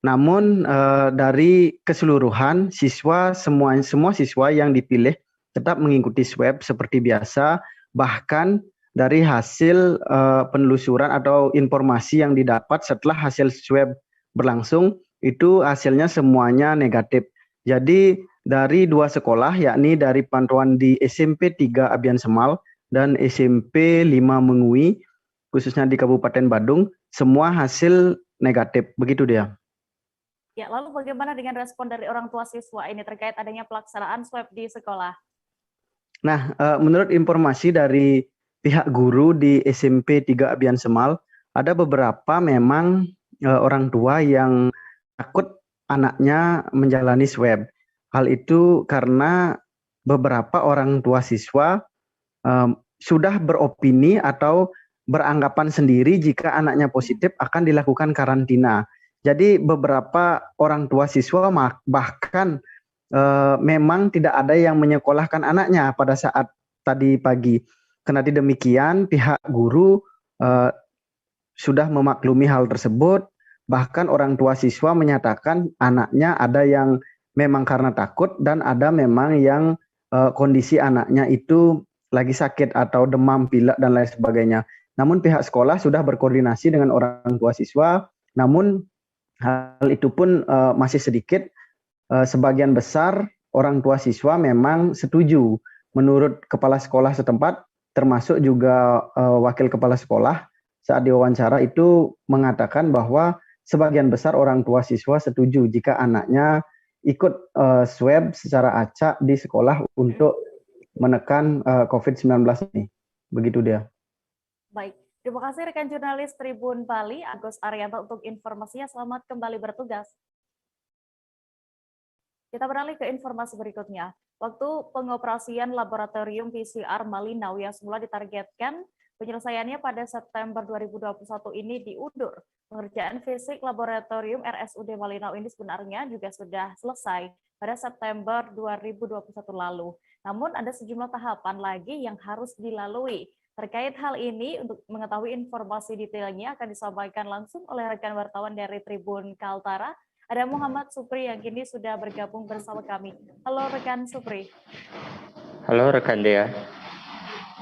Namun dari keseluruhan siswa, semua siswa yang dipilih tetap mengikuti swab seperti biasa, bahkan dari hasil penelusuran atau informasi yang didapat setelah hasil swab berlangsung, itu hasilnya semuanya negatif. Jadi dari 2 sekolah, yakni dari pantauan di SMP 3 Ambian Semal dan SMP 5 Mengwi, khususnya di Kabupaten Badung, semua hasil negatif. Begitu dia. Ya, lalu bagaimana dengan respon dari orang tua siswa ini terkait adanya pelaksanaan swab di sekolah? Nah, menurut informasi dari pihak guru di SMP 3 Ambian Semal, ada beberapa memang orang tua yang takut anaknya menjalani swab. Hal itu karena beberapa orang tua siswa sudah beropini atau beranggapan sendiri jika anaknya positif akan dilakukan karantina. Jadi beberapa orang tua siswa bahkan memang tidak ada yang menyekolahkan anaknya pada saat tadi pagi. Kendati demikian, pihak guru sudah memaklumi hal tersebut. Bahkan orang tua siswa menyatakan anaknya ada yang memang karena takut dan ada memang yang kondisi anaknya itu lagi sakit atau demam, pilek dan lain sebagainya. Namun pihak sekolah sudah berkoordinasi dengan orang tua siswa, namun hal itu pun masih sedikit. Sebagian besar orang tua siswa memang setuju. Menurut kepala sekolah setempat, termasuk juga wakil kepala sekolah, saat diwawancara itu mengatakan bahwa sebagian besar orang tua siswa setuju jika anaknya ikut swab secara acak di sekolah untuk menekan COVID-19 ini. Begitu dia. Baik, terima kasih rekan jurnalis Tribun Bali, Agus Arianto untuk informasinya. Selamat kembali bertugas. Kita beralih ke informasi berikutnya. Waktu pengoperasian laboratorium PCR Malinau yang semula ditargetkan penyelesaiannya pada September 2021 ini diundur. Pengerjaan fisik laboratorium RSUD Malinau ini sebenarnya juga sudah selesai pada September 2021 lalu. Namun ada sejumlah tahapan lagi yang harus dilalui. Terkait hal ini, untuk mengetahui informasi detailnya akan disampaikan langsung oleh rekan wartawan dari Tribun Kaltara. Ada Muhammad Supri yang kini sudah bergabung bersama kami. Halo rekan Supri. Halo rekan Dea.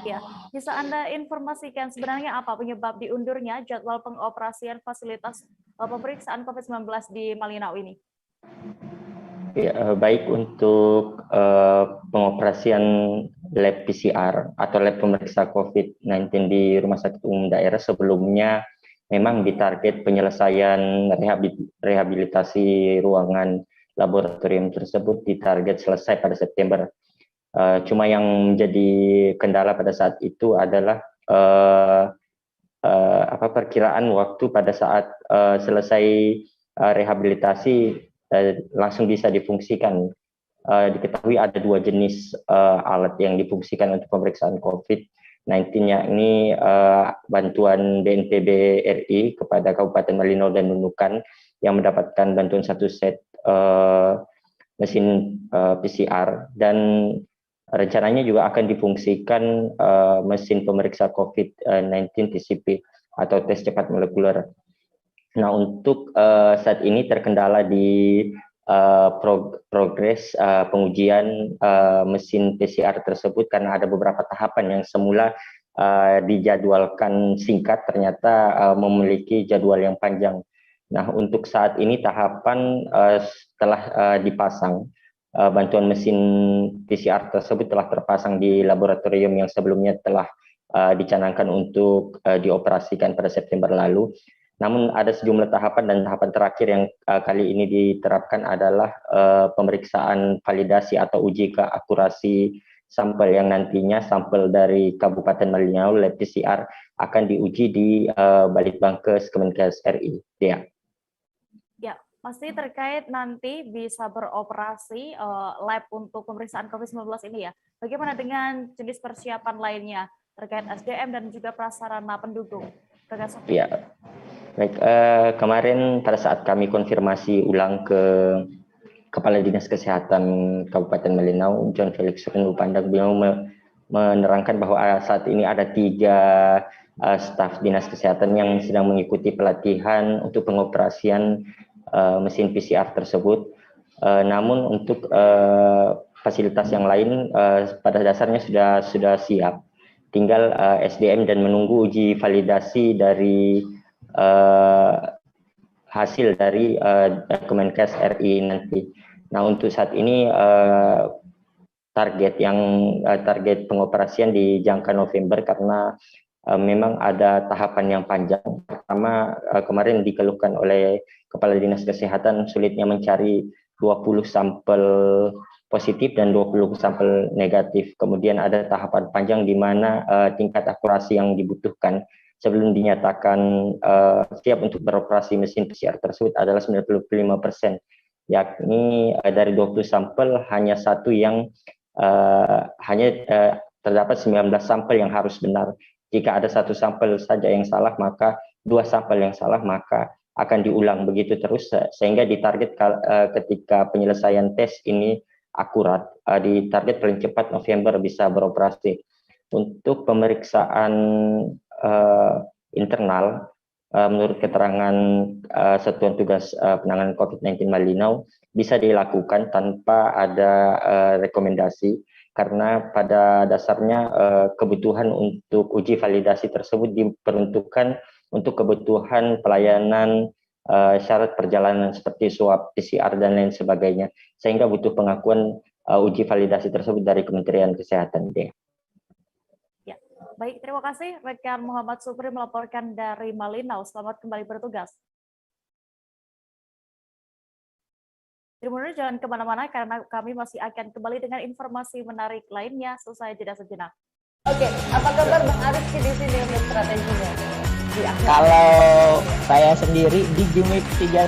Ya, bisa Anda informasikan sebenarnya apa penyebab diundurnya jadwal pengoperasian fasilitas pemeriksaan COVID-19 di Malinau ini? Ya, baik untuk pengoperasian lab PCR atau lab pemeriksa COVID-19 di Rumah Sakit Umum Daerah sebelumnya memang ditarget penyelesaian rehabilitasi ruangan laboratorium tersebut ditarget selesai pada September. Cuma yang menjadi kendala pada saat itu adalah perkiraan waktu pada saat selesai rehabilitasi langsung bisa difungsikan. Diketahui ada dua jenis alat yang difungsikan untuk pemeriksaan COVID-19, yakni bantuan BNPB RI kepada Kabupaten Malinau dan Nunukan yang mendapatkan bantuan satu set mesin PCR, dan rencananya juga akan difungsikan mesin pemeriksa COVID-19 TCP atau tes cepat molekuler. Nah, untuk saat ini terkendala di progres pengujian mesin PCR tersebut karena ada beberapa tahapan yang semula dijadwalkan singkat ternyata memiliki jadwal yang panjang. Nah, untuk saat ini tahapan telah dipasang. Bantuan mesin PCR tersebut telah terpasang di laboratorium yang sebelumnya telah dicanangkan untuk dioperasikan pada September lalu. Namun ada sejumlah tahapan, dan tahapan terakhir yang kali ini diterapkan adalah pemeriksaan validasi atau uji keakurasi sampel yang nantinya sampel dari Kabupaten Malinau lab PCR akan diuji di Balitbangkes Kemenkes RI. Ya. Ya, pasti terkait nanti bisa beroperasi lab untuk pemeriksaan COVID-19 ini ya. Bagaimana dengan jenis persiapan lainnya terkait SDM dan juga prasarana pendukung? Ya, baik. Kemarin pada saat kami konfirmasi ulang ke Kepala Dinas Kesehatan Kabupaten Malinau, John Felix Pandang, beliau menerangkan bahwa saat ini ada 3 staf Dinas Kesehatan yang sedang mengikuti pelatihan untuk pengoperasian mesin PCR tersebut. Namun untuk fasilitas yang lain pada dasarnya sudah siap. Tinggal SDM dan menunggu uji validasi dari hasil dari Kemenkes RI nanti. Nah, untuk saat ini target pengoperasian di jangka November karena memang ada tahapan yang panjang. Pertama, kemarin dikeluhkan oleh Kepala Dinas Kesehatan sulitnya mencari 20 sampel positif dan 20 sampel negatif. Kemudian ada tahapan panjang di mana tingkat akurasi yang dibutuhkan sebelum dinyatakan siap untuk beroperasi mesin PCR tersebut adalah 95%, yakni dari 20 sampel hanya satu yang terdapat 19 sampel yang harus benar. Jika ada satu sampel saja yang salah, maka 2 sampel yang salah, maka akan diulang begitu terus sehingga ditarget ketika penyelesaian tes ini akurat, ditarget paling cepat November bisa beroperasi. Untuk pemeriksaan internal, menurut keterangan Satuan Tugas Penanganan COVID-19 Malinau, bisa dilakukan tanpa ada rekomendasi, karena pada dasarnya kebutuhan untuk uji validasi tersebut diperuntukkan untuk kebutuhan pelayanan syarat perjalanan seperti swab, PCR, dan lain sebagainya, sehingga butuh pengakuan uji validasi tersebut dari Kementerian Kesehatan. Ya, baik, terima kasih rekan Muhammad Supri melaporkan dari Malinau. Selamat kembali bertugas. Tribuners, jangan kemana-mana karena kami masih akan kembali dengan informasi menarik lainnya selesai jeda sejenak. Oke, apa kabar Bang Arief di sini untuk strateginya? Kalau saya sendiri di Jumip 37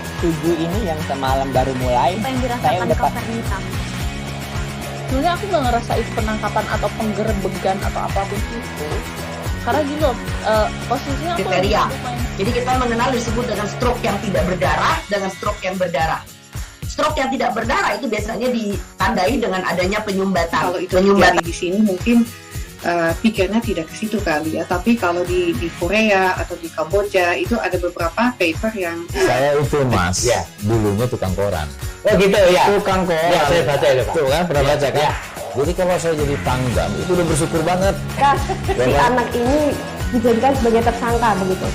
ini yang semalam baru mulai, saya udah sebenarnya aku nggak ngerasain penangkapan atau penggerebegan atau apapun itu. Karena gini loh, posisinya aku kriteria. Jadi kita mengenal disebut dengan stroke yang tidak berdarah dengan stroke yang berdarah. Stroke yang tidak berdarah itu biasanya ditandai dengan adanya penyumbatan. Kalau itu terjadi di sini mungkin pikirnya tidak ke situ kali ya. Tapi kalau di Korea atau di Kamboja itu ada beberapa paper yang saya itu Mas, ya, dulunya tukang koran. Oh gitu ya. Tukang koran. Ya, saya baca itu, Pak. Tuh kan pernah baca kan? Ya. Jadi kalau saya jadi pangdam itu udah bersyukur banget. Si anak ini dijadikan sebagai tersangka begitu.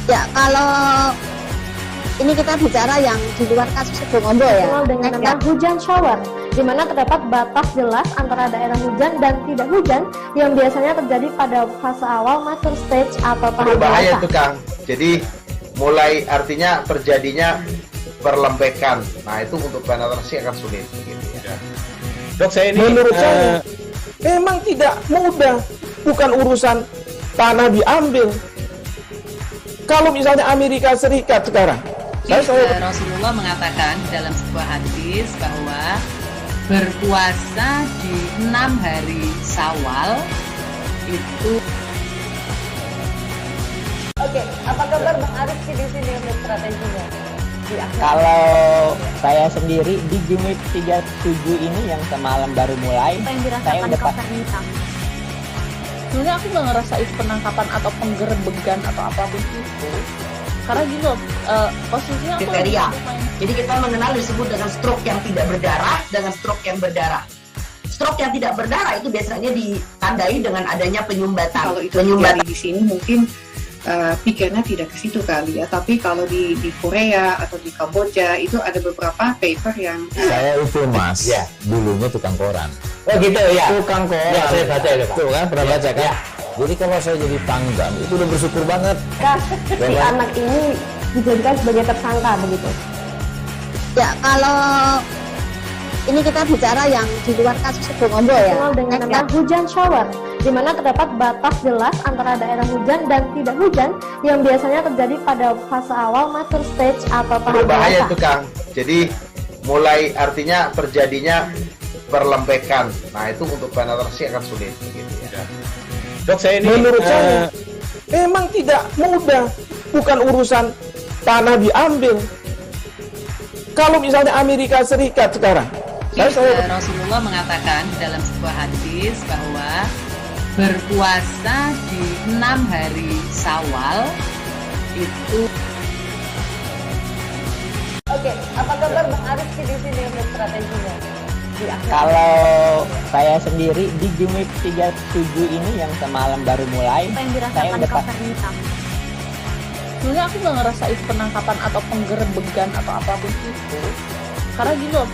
Ya, kalau ini kita bicara yang di luar kasus Sebongombo ya. Dengan nama hujan shower, di mana terdapat batas jelas antara daerah hujan dan tidak hujan yang biasanya terjadi pada fase awal mature stage atau tahap bahaya dewasa. itu Kang. Jadi mulai artinya terjadinya perlembekan. Nah itu untuk penetrasi akan sulit. Begitu, ya. Dok, saya ini menurut saya memang tidak mudah, bukan urusan tanah diambil. Kalau misalnya Amerika Serikat sekarang, Rasulullah mengatakan dalam sebuah hadis bahwa berpuasa di 6 hari Syawal itu. Oke, apa kabar Bang Arief di sini untuk strateginya? Kalau saya sendiri di Jumip 37 ini yang semalam baru mulai, saya udah sebenarnya aku nggak ngerasain penangkapan atau penggerebegan atau apapun itu. Karena gini loh, posisinya aku kriteria. Jadi kita mengenal disebut dengan stroke yang tidak berdarah dengan stroke yang berdarah. Stroke yang tidak berdarah itu biasanya ditandai dengan adanya penyumbatan. Kalau itu terjadi di sini mungkin pikirnya tidak ke situ kali ya. Tapi kalau di Korea atau di Kamboja itu ada beberapa paper yang saya itu Mas, ya, dulunya tukang koran. Oh gitu ya. Tukang koran. Ya, saya baca itu, Pak. Tuh kan pernah baca kan? Ya. Jadi kalau saya jadi pangdam itu udah bersyukur banget. Si anak ini dijadikan sebagai tersangka begitu. Ya, kalau ini kita bicara yang di luar kasus Sebongombo ya. Dengan nama hujan shower, di mana terdapat batas jelas antara daerah hujan dan tidak hujan yang biasanya terjadi pada fase awal mature stage atau tahap bahaya dewasa. itu Kang. Jadi mulai artinya terjadinya perlembekan. Nah itu untuk penetrasi akan sulit. Begitu, ya. Dok, saya ini menurut saya memang tidak mudah, bukan urusan tanah diambil. Kalau misalnya Amerika Serikat sekarang, Rasulullah mengatakan dalam sebuah hadis bahwa berpuasa di 6 hari Syawal itu. Oke, apa kabar Bang Arief di sini untuk strateginya? Kalau saya sendiri di Jumip 37 ini yang semalam baru mulai, saya udah sebenarnya aku nggak ngerasain penangkapan atau penggerebegan atau apapun itu. Karena gini loh,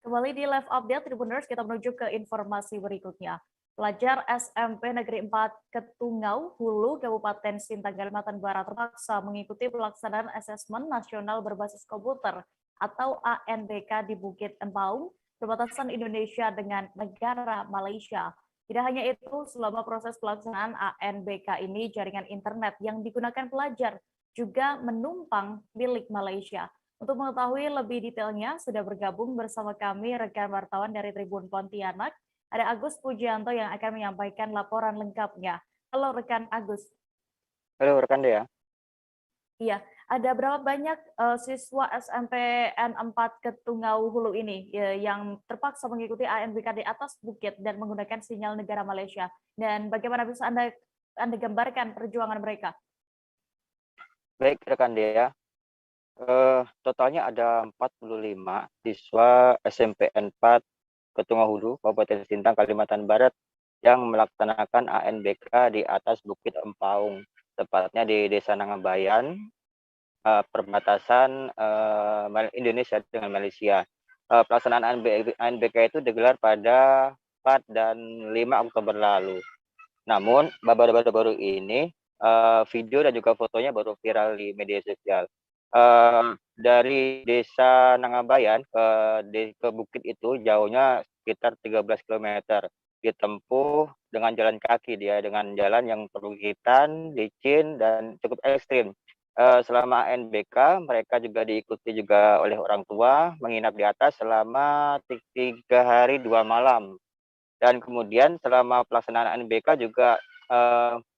kembali di live update Tribuners, kita menuju ke informasi berikutnya. Pelajar SMP Negeri 4 Ketungau, Hulu, Kabupaten Sintang, Kalimantan Barat terpaksa mengikuti pelaksanaan asesmen nasional berbasis komputer atau ANBK di Bukit Empaung, perbatasan Indonesia dengan negara Malaysia. Tidak hanya itu, selama proses pelaksanaan ANBK ini, jaringan internet yang digunakan pelajar juga menumpang milik Malaysia. Untuk mengetahui lebih detailnya, sudah bergabung bersama kami rekan wartawan dari Tribun Pontianak, ada Agus Pujianto yang akan menyampaikan laporan lengkapnya. Halo rekan Agus. Halo rekan Dea. Iya, ada berapa banyak siswa SMPN 4 Ketungau Hulu ini yang terpaksa mengikuti ANBK di atas bukit dan menggunakan sinyal negara Malaysia? Dan bagaimana bisa Anda gambarkan perjuangan mereka? Baik rekan Dea, totalnya ada 45 siswa SMPN 4 Ketungau Hulu, Kabupaten Sintang, Kalimantan Barat yang melaksanakan ANBK di atas Bukit Empaung, tepatnya di Desa Nangabayan, perbatasan Indonesia dengan Malaysia. Pelaksanaan ANBK itu digelar pada 4 dan 5 Oktober lalu. Namun baru-baru ini video dan juga fotonya baru viral di media sosial. Dari Desa Nangabayan ke bukit itu jauhnya sekitar 13 km. Ditempuh dengan jalan kaki dia, dengan jalan yang perbukitan, licin dan cukup ekstrim. Selama ANBK mereka juga diikuti juga oleh orang tua, menginap di atas selama 3 hari 2 malam. Dan kemudian selama pelaksanaan ANBK juga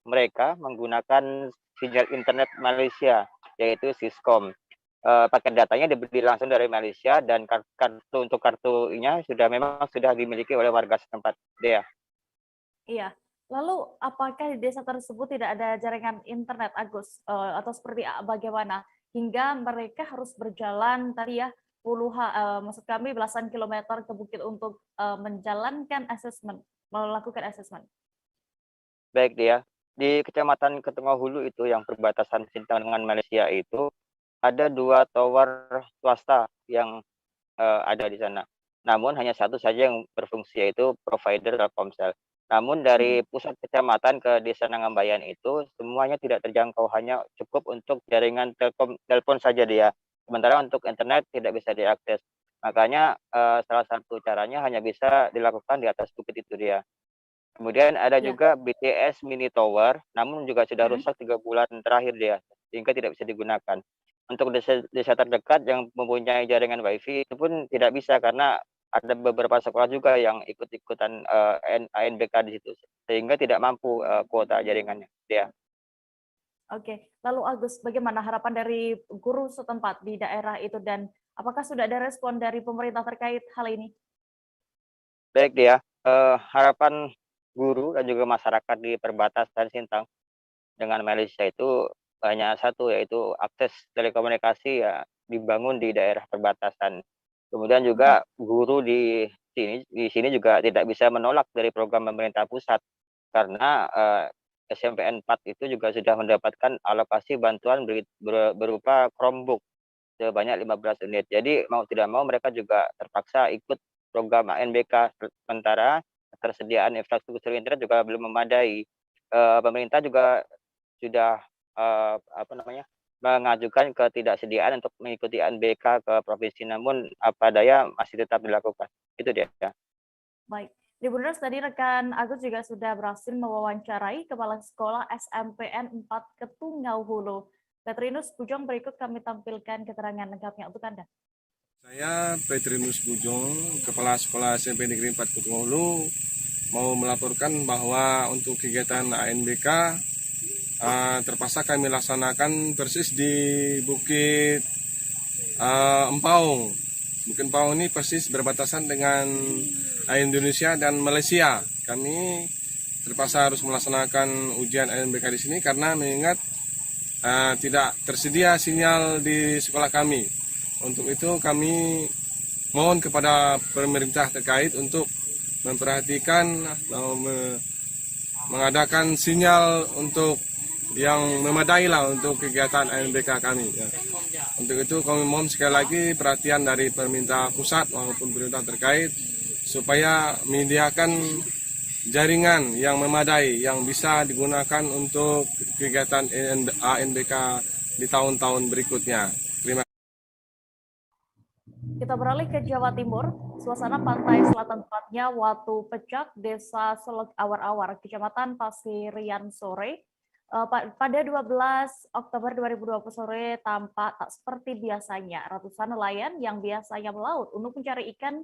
mereka menggunakan sinyal internet Malaysia, yaitu Siskom. Paket datanya dibeli langsung dari Malaysia dan kartunya sudah dimiliki oleh warga setempat. Dea. Iya. Lalu apakah di desa tersebut tidak ada jaringan internet, Agus, atau seperti bagaimana hingga mereka harus berjalan tadi ya maksud kami belasan kilometer ke bukit untuk menjalankan asesmen, melakukan asesmen? Baik Dea, di Kecamatan Ketungau Hulu itu yang perbatasan Sintang dengan Malaysia itu ada 2 tower swasta yang ada di sana. Namun hanya satu saja yang berfungsi, yaitu provider Telkomsel. Namun dari pusat kecamatan ke Desa Nangabayan itu semuanya tidak terjangkau, hanya cukup untuk jaringan telepon saja dia. Sementara untuk internet tidak bisa diakses. Makanya salah satu caranya hanya bisa dilakukan di atas bukit itu dia. Kemudian ada juga BTS Mini Tower, namun juga sudah rusak 3 bulan terakhir dia, sehingga tidak bisa digunakan. Untuk desa terdekat yang mempunyai jaringan WiFi itu pun tidak bisa karena ada beberapa sekolah juga yang ikut-ikutan ANBK di situ, sehingga tidak mampu kuota jaringannya. Ya. Oke, lalu Agus, bagaimana harapan dari guru setempat di daerah itu dan apakah sudah ada respon dari pemerintah terkait hal ini? Baik dia, harapan guru dan juga masyarakat di perbatasan Sintang dengan Malaysia itu hanya satu, yaitu akses telekomunikasi ya dibangun di daerah perbatasan. Kemudian juga guru di sini juga tidak bisa menolak dari program pemerintah pusat karena SMPN 4 itu juga sudah mendapatkan alokasi bantuan berupa Chromebook sebanyak 15 unit. Jadi mau tidak mau mereka juga terpaksa ikut program ANBK, sementara ketersediaan infrastruktur internet juga belum memadai. Pemerintah juga sudah mengajukan ketidaksediaan untuk mengikuti ANBK ke provinsi, namun apa daya masih tetap dilakukan. Itu dia. Baik, di Bunders tadi rekan Agus juga sudah berhasil mewawancarai Kepala Sekolah SMPN 4 Ketungau Hulu. Petrinus Bujong, berikut kami tampilkan keterangan lengkapnya untuk Anda. Saya Petrinus Bujong, Kepala Sekolah SMP Negeri 4 Ketungau Hulu, mau melaporkan bahwa untuk kegiatan ANBK terpaksa kami laksanakan persis di Bukit Empaung. Bukit Empaung ini persis berbatasan dengan Indonesia dan Malaysia. Kami terpaksa harus melaksanakan ujian ANBK di sini karena mengingat tidak tersedia sinyal di sekolah kami. Untuk itu kami mohon kepada pemerintah terkait untuk memperhatikan, mengadakan sinyal untuk yang memadai lah untuk kegiatan ANBK kami. Ya. Untuk itu kami mohon sekali lagi perhatian dari pemerintah pusat maupun pemerintah terkait supaya menyediakan jaringan yang memadai yang bisa digunakan untuk kegiatan ANBK di tahun-tahun berikutnya. Terima kasih. Kita beralih ke Jawa Timur. Suasana pantai selatan tepatnya Watu Pecak, Desa Selek Awar-Awar, Kecamatan Pasirian sore. Pada 12 Oktober 2020 sore tampak tak seperti biasanya. Ratusan nelayan yang biasanya melaut untuk mencari ikan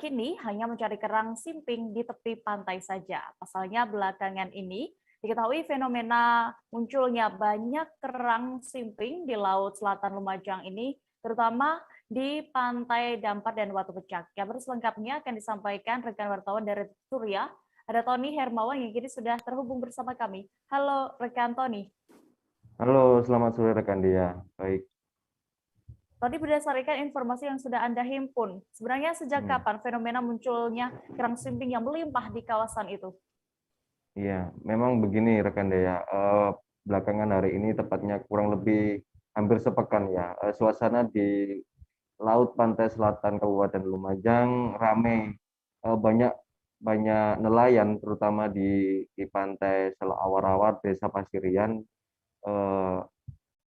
kini hanya mencari kerang simping di tepi pantai saja. Pasalnya belakangan ini Diketahui fenomena munculnya banyak kerang simping di Laut Selatan Lumajang ini, terutama di Pantai Dampar dan Watu Pecak. Kabar selengkapnya akan disampaikan rekan wartawan dari Surya. Ada Tony Hermawan yang kini sudah terhubung bersama kami. Halo rekan Tony. Halo, selamat sore rekan Dia. Baik. Tadi berdasarkan informasi yang sudah Anda himpun, sebenarnya sejak kapan fenomena munculnya kerang simping yang melimpah di kawasan itu? Iya, memang begini rekan Dea. Belakangan hari ini, tepatnya kurang lebih hampir sepekan ya, suasana di Laut Pantai Selatan Kabupaten Lumajang ramai, banyak nelayan, terutama di pantai Selak Awar-Awar, Desa Pasirian,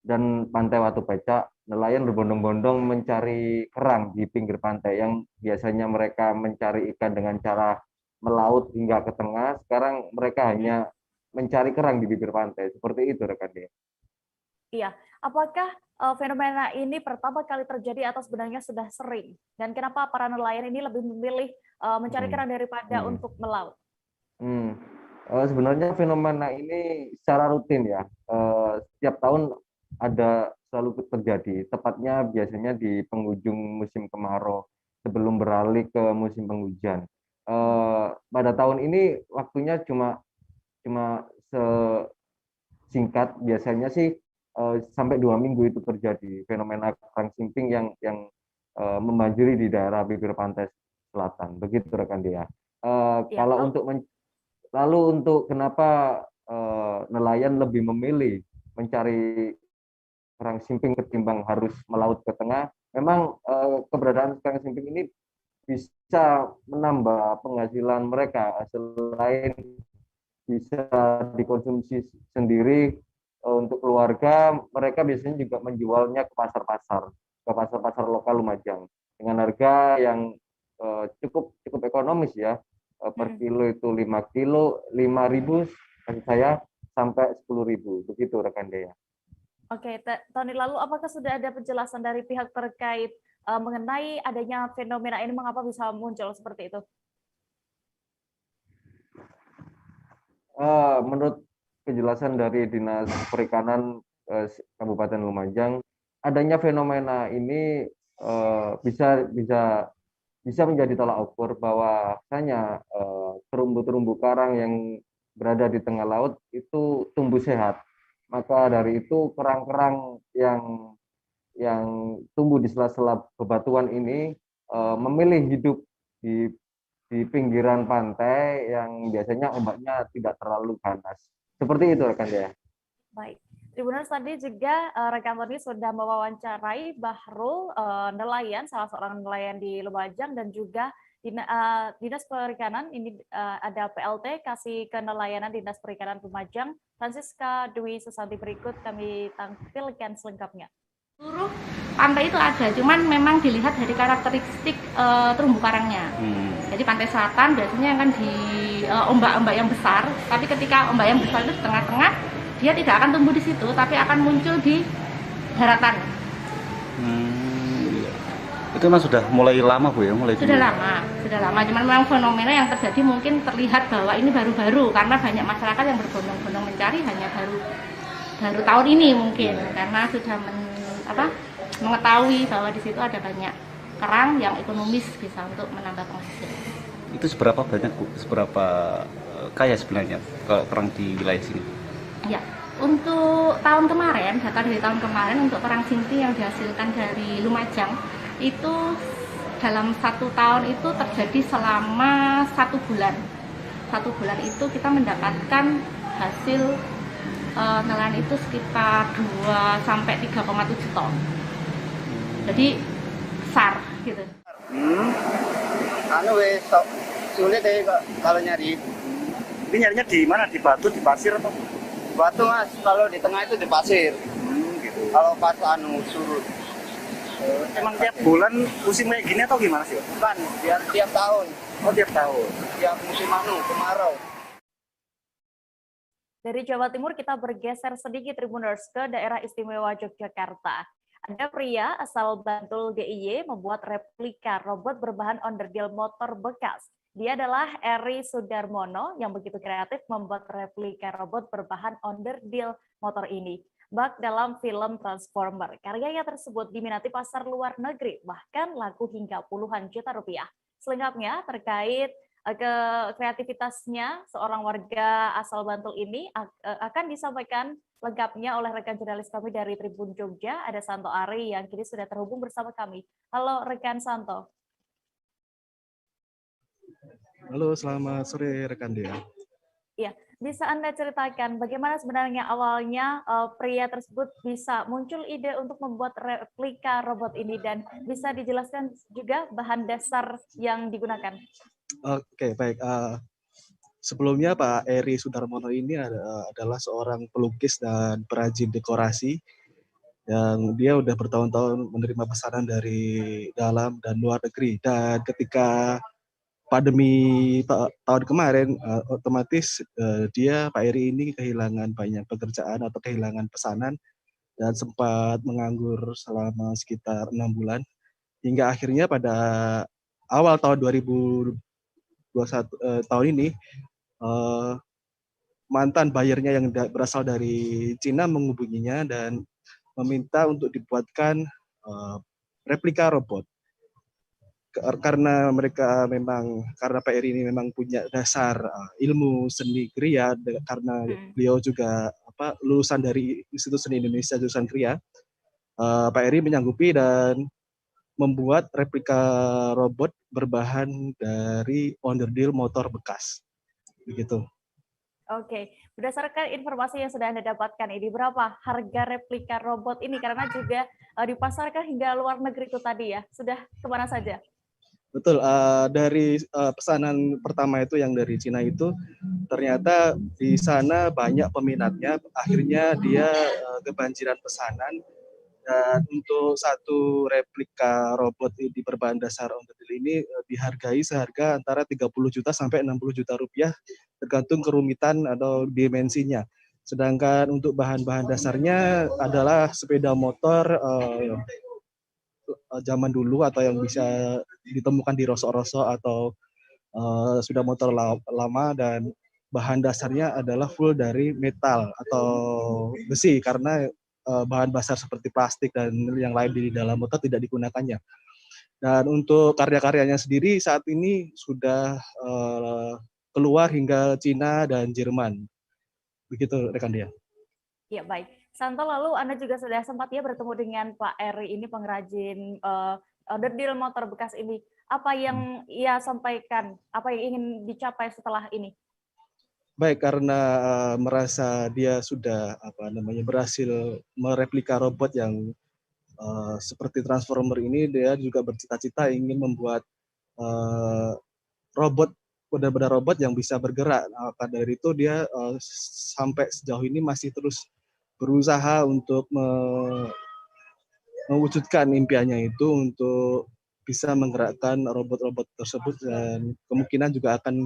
dan Pantai Watu Pecak. Nelayan berbondong-bondong mencari kerang di pinggir pantai yang biasanya mereka mencari ikan dengan cara melaut hingga ke tengah, sekarang mereka hanya mencari kerang di bibir pantai. Seperti itu rekan Dia. Iya, apakah fenomena ini pertama kali terjadi atau sebenarnya sudah sering? Dan kenapa para nelayan ini lebih memilih mencari kerang daripada untuk melaut? Sebenarnya fenomena ini secara rutin ya, setiap tahun ada selalu terjadi, tepatnya biasanya di penghujung musim kemarau sebelum beralih ke musim penghujan. Pada tahun ini waktunya cuma singkat, biasanya sih sampai 2 minggu itu terjadi fenomena kerang simping yang membanjiri di daerah bibir pantai selatan. Begitu rekan Dia. Kalau untuk kenapa nelayan lebih memilih mencari kerang simping ketimbang harus melaut ke tengah, memang keberadaan kerang simping ini bisa menambah penghasilan mereka, selain bisa dikonsumsi sendiri untuk keluarga, mereka biasanya juga menjualnya ke pasar-pasar lokal Lumajang dengan harga yang cukup ekonomis ya, per kilo itu 5.000 maksud saya sampai 10.000, begitu rekan Dea. Oke, Tony, lalu apakah sudah ada penjelasan dari pihak terkait mengenai adanya fenomena ini, mengapa bisa muncul seperti itu? Menurut penjelasan dari Dinas Perikanan Kabupaten Lumajang, adanya fenomena ini bisa menjadi tolak ukur bahwa hanya terumbu-terumbu karang yang berada di tengah laut itu tumbuh sehat. Maka dari itu kerang-kerang yang tumbuh di sela-sela bebatuan ini memilih hidup di pinggiran pantai yang biasanya ombaknya tidak terlalu panas. Seperti itu rekan Dia. Baik. Tribuners, tadi juga rekan Tony sudah mewawancarai Bahrul, nelayan, salah seorang nelayan di Lumajang, dan juga Dinas Perikanan, ini ada PLT, Kasih Kenelayanan Dinas Perikanan Lumajang, Francisca Dwi Susanti. Berikut kami tampilkan selengkapnya. Seluruh pantai itu ada, cuman memang dilihat dari karakteristik terumbu karangnya. Jadi pantai selatan biasanya kan di ombak-ombak yang besar, tapi ketika ombak yang besar itu di tengah-tengah, dia tidak akan tumbuh di situ, tapi akan muncul di daratan. Itu memang sudah mulai lama Bu ya? Sudah lama. Cuman memang fenomena yang terjadi mungkin terlihat bahwa ini baru-baru, karena banyak masyarakat yang berbondong-bondong mencari hanya baru tahun ini mungkin, karena sudah mengetahui bahwa di situ ada banyak kerang yang ekonomis, bisa untuk menambah penghasilan. Itu seberapa banyak Bu? Seberapa kaya sebenarnya kerang di wilayah sini? Ya, untuk tahun kemarin, data dari tahun kemarin untuk kerang simping yang dihasilkan dari Lumajang itu dalam 1 tahun itu terjadi selama 1 bulan. 1 bulan itu kita mendapatkan hasil nelayan itu sekitar 2 sampai 3,7 ton. Jadi besar gitu. Sulit deh kalau nyari. Ini nyarinya di mana? Di batu, di pasir atau? Batu Mas, kalau di tengah itu di pasir. Gitu. Kalau pas surut. Emang tiap bulan musim kayak gini atau gimana sih? Bukan, tiap tahun. Oh, tiap tahun. Tiap musim kemarau. Dari Jawa Timur kita bergeser sedikit Tribuners ke daerah istimewa Yogyakarta. Ada pria asal Bantul DIY membuat replika robot berbahan onderdil motor bekas. Dia adalah Eri Sudarmono yang begitu kreatif membuat replika robot berbahan onderdil motor ini. Bak dalam film Transformer. Karyanya tersebut diminati pasar luar negeri, bahkan laku hingga puluhan juta rupiah. Selengkapnya terkait kreativitasnya seorang warga asal Bantul ini akan disampaikan lengkapnya oleh rekan jurnalis kami dari Tribun Jogja, ada Santo Ari yang kini sudah terhubung bersama kami. Halo rekan Santo. Halo, selamat sore rekan Dea. Ya, bisa Anda ceritakan bagaimana sebenarnya awalnya pria tersebut bisa muncul ide untuk membuat replika robot ini dan bisa dijelaskan juga bahan dasar yang digunakan? Oke, baik. Sebelumnya Pak Eri Sudarmono ini adalah seorang pelukis dan perajin dekorasi yang dia udah bertahun-tahun menerima pesanan dari dalam dan luar negeri. Dan ketika pandemi tahun kemarin, otomatis dia Pak Eri ini kehilangan banyak pekerjaan atau kehilangan pesanan dan sempat menganggur selama sekitar 6 bulan hingga akhirnya pada awal tahun 2021 tahun ini mantan buyernya yang berasal dari Cina menghubunginya dan meminta untuk dibuatkan replika robot. Karena Pak Eri ini memang punya dasar ilmu seni kriya, karena beliau juga lulusan dari Institut Seni Indonesia jurusan kriya, Pak Eri menyanggupi dan membuat replika robot berbahan dari onderdil motor bekas, begitu. Oke, berdasarkan informasi yang sudah Anda dapatkan ini, berapa harga replika robot ini? Karena juga dipasarkan hingga luar negeri itu tadi ya, sudah kemana saja? Betul, dari pesanan pertama itu yang dari Cina itu, ternyata di sana banyak peminatnya, akhirnya dia kebanjiran pesanan, dan untuk satu replika robot di berbahan dasar onderdil ini dihargai seharga antara 30 juta sampai 60 juta rupiah, tergantung kerumitan atau dimensinya. Sedangkan untuk bahan-bahan dasarnya adalah sepeda motor zaman dulu atau yang bisa ditemukan di rosok-rosok atau sudah motor lama, dan bahan dasarnya adalah full dari metal atau besi karena bahan dasar seperti plastik dan yang lain di dalam motor tidak digunakannya. Dan untuk karya-karyanya sendiri saat ini sudah keluar hingga Cina dan Jerman. Begitu rekan dia. Ya, baik. Santo, lalu Anda juga sudah sempat ya bertemu dengan Pak Eri ini, pengrajin onderdil motor bekas ini. Apa yang ia sampaikan? Apa yang ingin dicapai setelah ini? Baik, karena merasa dia sudah berhasil mereplika robot yang seperti Transformer ini, dia juga bercita-cita ingin membuat robot, benar-benar robot yang bisa bergerak. Maka dari itu dia sampai sejauh ini masih terus berusaha untuk mewujudkan impiannya itu untuk bisa menggerakkan robot-robot tersebut, dan kemungkinan juga akan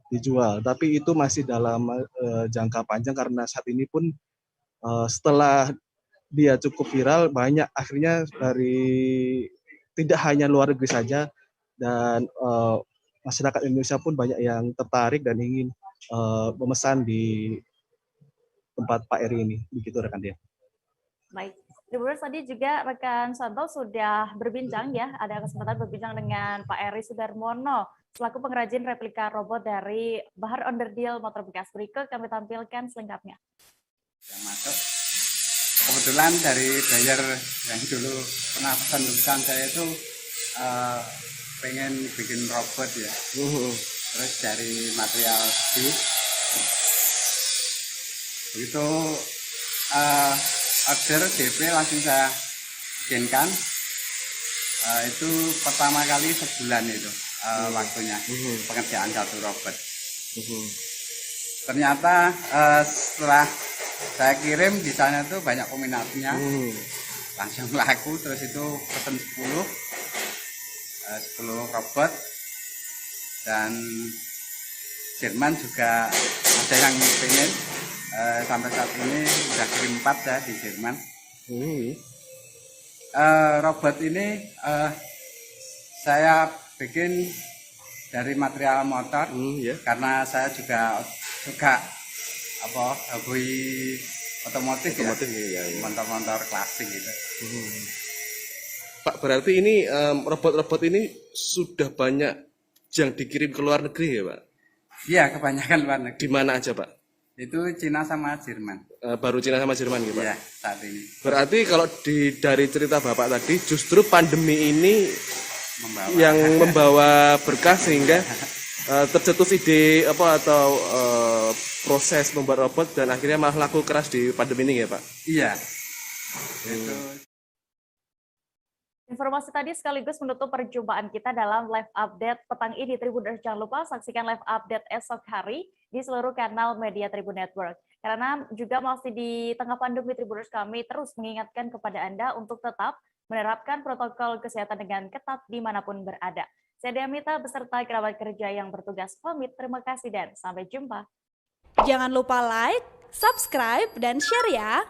dijual. Tapi itu masih dalam jangka panjang karena saat ini pun setelah dia cukup viral, banyak akhirnya dari tidak hanya luar negeri saja, dan masyarakat Indonesia pun banyak yang tertarik dan ingin memesan di tempat Pak Eri ini. Begitu rekan dia. Baik. Tribuners, tadi juga rekan Santo sudah berbincang ya, ada kesempatan berbincang dengan Pak Eri Sudarmono selaku pengrajin replika robot dari bahan onderdil motor bekas. Berikut kami tampilkan selengkapnya. Yang masuk kebetulan dari buyer yang dulu pernah pesan saya itu pengen bikin robot ya, terus dari material besi. Begitu order DP langsung saya bikinkan. Itu pertama kali sebulan itu waktunya pekerjaan satu robot. Ternyata setelah saya kirim di sana tuh banyak peminatnya, langsung laku. Terus itu pesen 10 robot, dan Jerman juga ada yang pengen. Sampai saat ini sudah kirim 4 ya di Jerman. Robot ini saya bikin dari material motor, karena saya juga suka hobi otomotif ya. Motor-motor klasik gitu. Pak, berarti ini robot-robot ini sudah banyak yang dikirim ke luar negeri ya, Pak? Iya, kebanyakan luar negeri. Di mana aja, Pak? Itu Cina sama Jerman. Baru Cina sama Jerman gitu, Pak? Iya, saat ini. Berarti kalau dari cerita Bapak tadi, justru pandemi ini membawa berkah sehingga tercetus ide atau proses membuat robot dan akhirnya malah laku keras di pandemi ini ya, Pak? Iya. Informasi tadi sekaligus menutup perjumpaan kita dalam live update petang ini. Tribuners, jangan lupa saksikan live update esok hari di seluruh kanal media Tribun Network. Karena juga masih di tengah pandemi, Tribuners, kami terus mengingatkan kepada Anda untuk tetap menerapkan protokol kesehatan dengan ketat dimanapun berada. Saya Diamita beserta kerabat kerja yang bertugas pamit. Terima kasih dan sampai jumpa. Jangan lupa like, subscribe, dan share ya.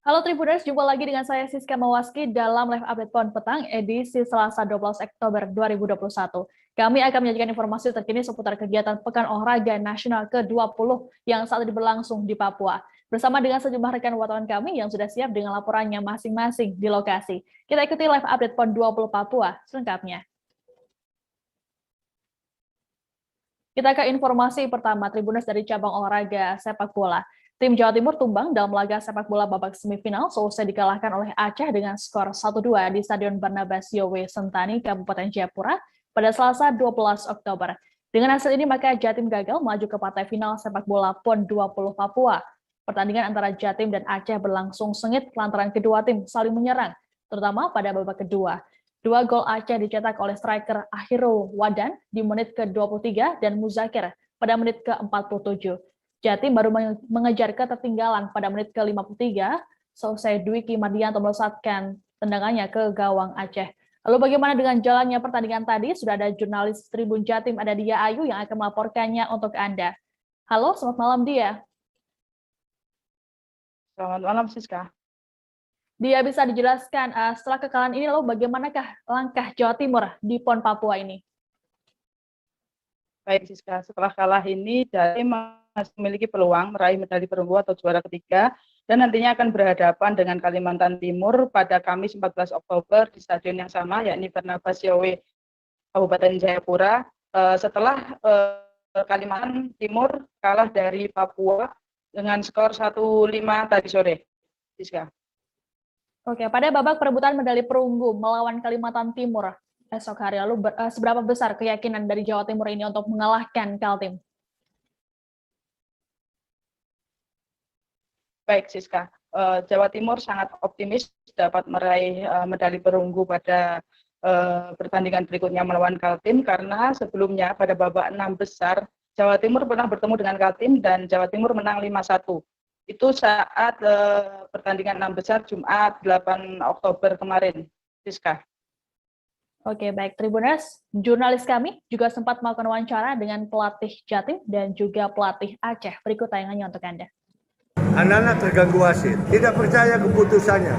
Halo Tribuners, jumpa lagi dengan saya Siska Mawaski dalam live update PON Petang edisi Selasa 12 Oktober 2021. Kami akan menyajikan informasi terkini seputar kegiatan Pekan Olahraga Nasional ke-20 yang saat ini berlangsung di Papua. Bersama dengan sejumlah rekan wartawan kami yang sudah siap dengan laporannya masing-masing di lokasi. Kita ikuti live update PON 20 Papua selengkapnya. Kita ke informasi pertama, Tribuners, dari cabang olahraga sepak bola. Tim Jawa Timur tumbang dalam laga sepak bola babak semifinal seusai dikalahkan oleh Aceh dengan skor 1-2 di Stadion Barnabas Yowe Sentani, Kabupaten Jayapura pada Selasa 12 Oktober. Dengan hasil ini maka Jatim gagal maju ke partai final sepak bola PON 20 Papua. Pertandingan antara Jatim dan Aceh berlangsung sengit lantaran kedua tim saling menyerang, terutama pada babak kedua. 2 gol Aceh dicetak oleh striker Akhirul Wadan di menit ke-23 dan Muzakir pada menit ke-47. Jatim baru mengejar ketertinggalan pada menit ke-53, selesai Dwiki Mardianto melesatkan tendangannya ke gawang Aceh. Lalu bagaimana dengan jalannya pertandingan tadi? Sudah ada jurnalis Tribun Jatim, ada Dia Ayu yang akan melaporkannya untuk Anda. Halo, selamat malam Dia. Selamat malam Siska. Dia, bisa dijelaskan setelah kekalahan ini lalu bagaimanakah langkah Jawa Timur di PON Papua ini? Baik Siska, setelah kalah ini Jatim masih memiliki peluang meraih medali perunggu atau juara ketiga dan nantinya akan berhadapan dengan Kalimantan Timur pada Kamis 14 Oktober di stadion yang sama, yakni Barnabas Yowe Kabupaten Jayapura, setelah Kalimantan Timur kalah dari Papua dengan skor 1-5 tadi sore. Siska. Oke, pada babak perebutan medali perunggu melawan Kalimantan Timur esok hari, lalu seberapa besar keyakinan dari Jawa Timur ini untuk mengalahkan Kaltim? Baik Siska, Jawa Timur sangat optimis dapat meraih medali perunggu pada pertandingan berikutnya melawan Kaltim karena sebelumnya pada babak 6 besar Jawa Timur pernah bertemu dengan Kaltim dan Jawa Timur menang 5-1. Itu saat pertandingan 6 besar Jumat 8 Oktober kemarin, Siska. Oke, baik Tribuners, jurnalis kami juga sempat melakukan wawancara dengan pelatih Jatim dan juga pelatih Aceh. Berikut tayangannya untuk Anda. Anak-anak terganggu wasit, tidak percaya keputusannya.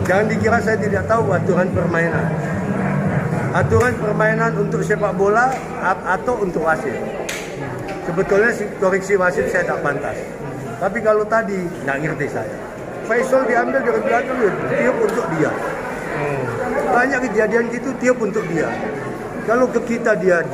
Jangan dikira saya tidak tahu aturan permainan. Aturan permainan untuk sepak bola atau untuk wasit. Sebetulnya koreksi wasit saya tak pantas. Tapi kalau tadi, nggak ngerti saya. Faisal diambil dari belakang, tiup untuk dia. Banyak kejadian gitu, tiup untuk dia. Kalau ke kita dia